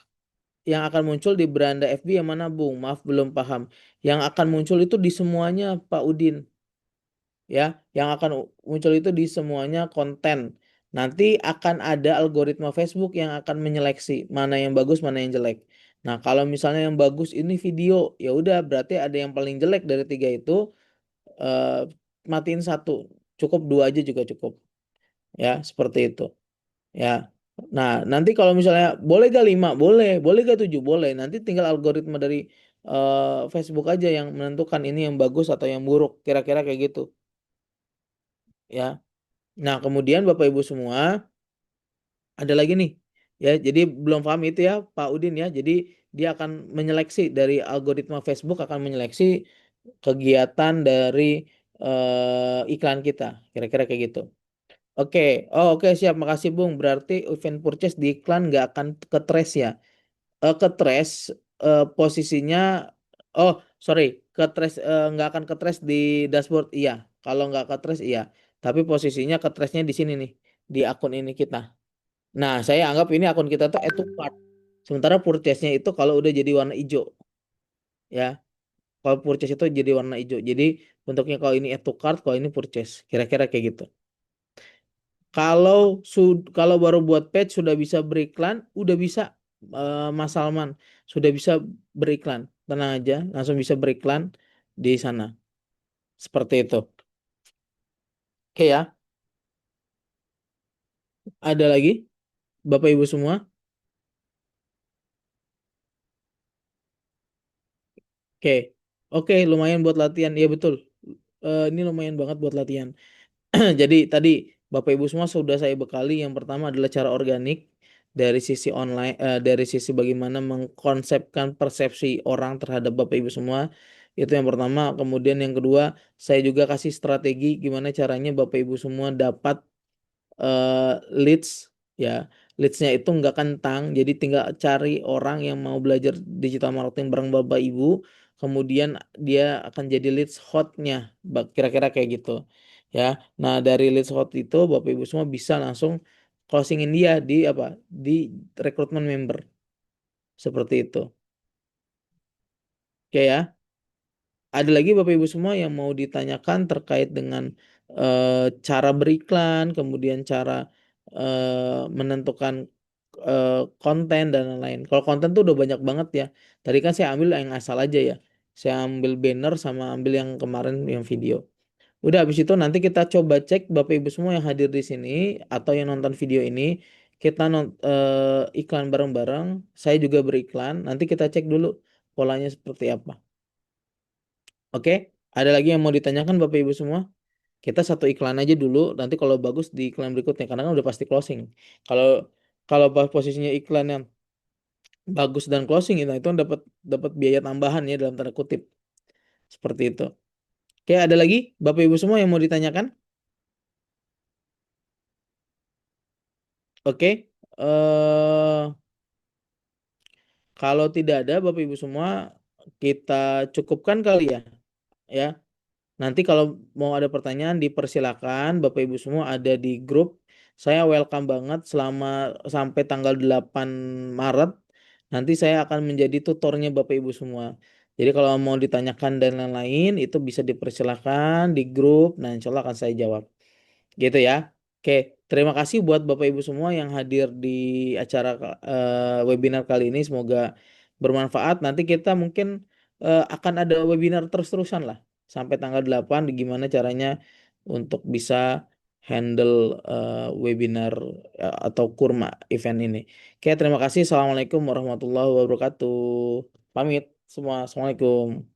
yang akan muncul di beranda FB yang mana, Bung? Maaf, belum paham. Yang akan muncul itu di semuanya, Pak Udin. Ya, yang akan muncul itu di semuanya konten. Nanti akan ada algoritma Facebook yang akan menyeleksi mana yang bagus, mana yang jelek. Nah, kalau misalnya yang bagus ini video, ya udah berarti ada yang paling jelek dari 3 itu, eh, matiin satu, cukup 2 aja juga cukup. Ya, seperti itu. Ya. Nah, nanti kalau misalnya boleh gak 5, boleh, boleh gak 7, boleh. Nanti tinggal algoritma dari Facebook aja yang menentukan ini yang bagus atau yang buruk, kira-kira kayak gitu. Ya. Nah, kemudian Bapak Ibu semua, ada lagi nih. Ya, jadi belum paham itu ya, Pak Udin ya. Jadi dia akan menyeleksi dari algoritma Facebook, akan menyeleksi kegiatan dari iklan kita. Kira-kira kayak gitu. Oke, oh oke, siap. Makasih Bung. Berarti event purchase di iklan nggak akan ke trace ya? Ke trace, posisinya, oh sorry, ke trace, nggak akan ke trace di dashboard, iya. Kalau nggak ke trace, iya. Tapi posisinya ke trace-nya di sini nih, di akun ini kita. Nah, saya anggap ini akun kita tuh add to cart. Sementara purchase-nya itu kalau udah jadi warna hijau, ya. Kalau purchase itu jadi warna hijau. Jadi bentuknya kalau ini add to cart, kalau ini purchase. Kira-kira kayak gitu. Kalau kalau baru buat page sudah bisa beriklan, udah bisa, Mas Salman, sudah bisa beriklan. Tenang aja, langsung bisa beriklan di sana. Seperti itu. Oke ya, ada lagi Bapak Ibu semua? Oke. Oke, lumayan buat latihan. Iya betul. Ini lumayan banget buat latihan. Jadi tadi Bapak Ibu semua sudah saya bekali. Yang pertama adalah cara organik dari sisi online, dari sisi bagaimana mengkonsepkan persepsi orang terhadap Bapak Ibu semua. Itu yang pertama. Kemudian yang kedua, saya juga kasih strategi gimana caranya Bapak Ibu semua dapat leads, ya. Leadsnya itu nggak kentang, jadi tinggal cari orang yang mau belajar digital marketing bareng Bapak Ibu, kemudian dia akan jadi leads hotnya, kira-kira kayak gitu, ya. Nah, dari leads hot itu Bapak Ibu semua bisa langsung closingin dia di apa, di rekrutmen member, seperti itu. Oke ya. Ada lagi Bapak Ibu semua yang mau ditanyakan terkait dengan cara beriklan, kemudian cara menentukan konten dan lain-lain. Kalau konten tuh udah banyak banget ya. Tadi kan saya ambil yang asal aja ya. Saya ambil banner sama ambil yang kemarin yang video. Udah habis itu nanti kita coba cek Bapak Ibu semua yang hadir di sini atau yang nonton video ini, kita iklan bareng-bareng. Saya juga beriklan. Nanti kita cek dulu polanya seperti apa. Oke, ada lagi yang mau ditanyakan Bapak Ibu semua? Kita satu iklan aja dulu, nanti kalau bagus di iklan berikutnya, karena kan udah pasti closing. Kalau kalau posisinya iklan yang bagus dan closing, itu dapat dapat biaya tambahan ya dalam tanda kutip. Seperti itu. Oke, ada lagi Bapak Ibu semua yang mau ditanyakan? Oke, kalau tidak ada Bapak Ibu semua, kita cukupkan kali ya. Ya. Nanti kalau mau ada pertanyaan dipersilakan, Bapak Ibu semua ada di grup. Saya welcome banget selama sampai tanggal 8 Maret. Nanti saya akan menjadi tutornya Bapak Ibu semua. Jadi kalau mau ditanyakan dan lain-lain itu bisa dipersilahkan di grup. Nah, insya Allah akan saya jawab. Gitu ya. Oke, terima kasih buat Bapak Ibu semua yang hadir di acara webinar kali ini. Semoga bermanfaat. Nanti kita mungkin akan ada webinar terus-terusan lah sampai tanggal 8 gimana caranya untuk bisa handle webinar atau kurma event ini. Oke, terima kasih. Assalamualaikum warahmatullahi wabarakatuh. Pamit semua. Assalamualaikum.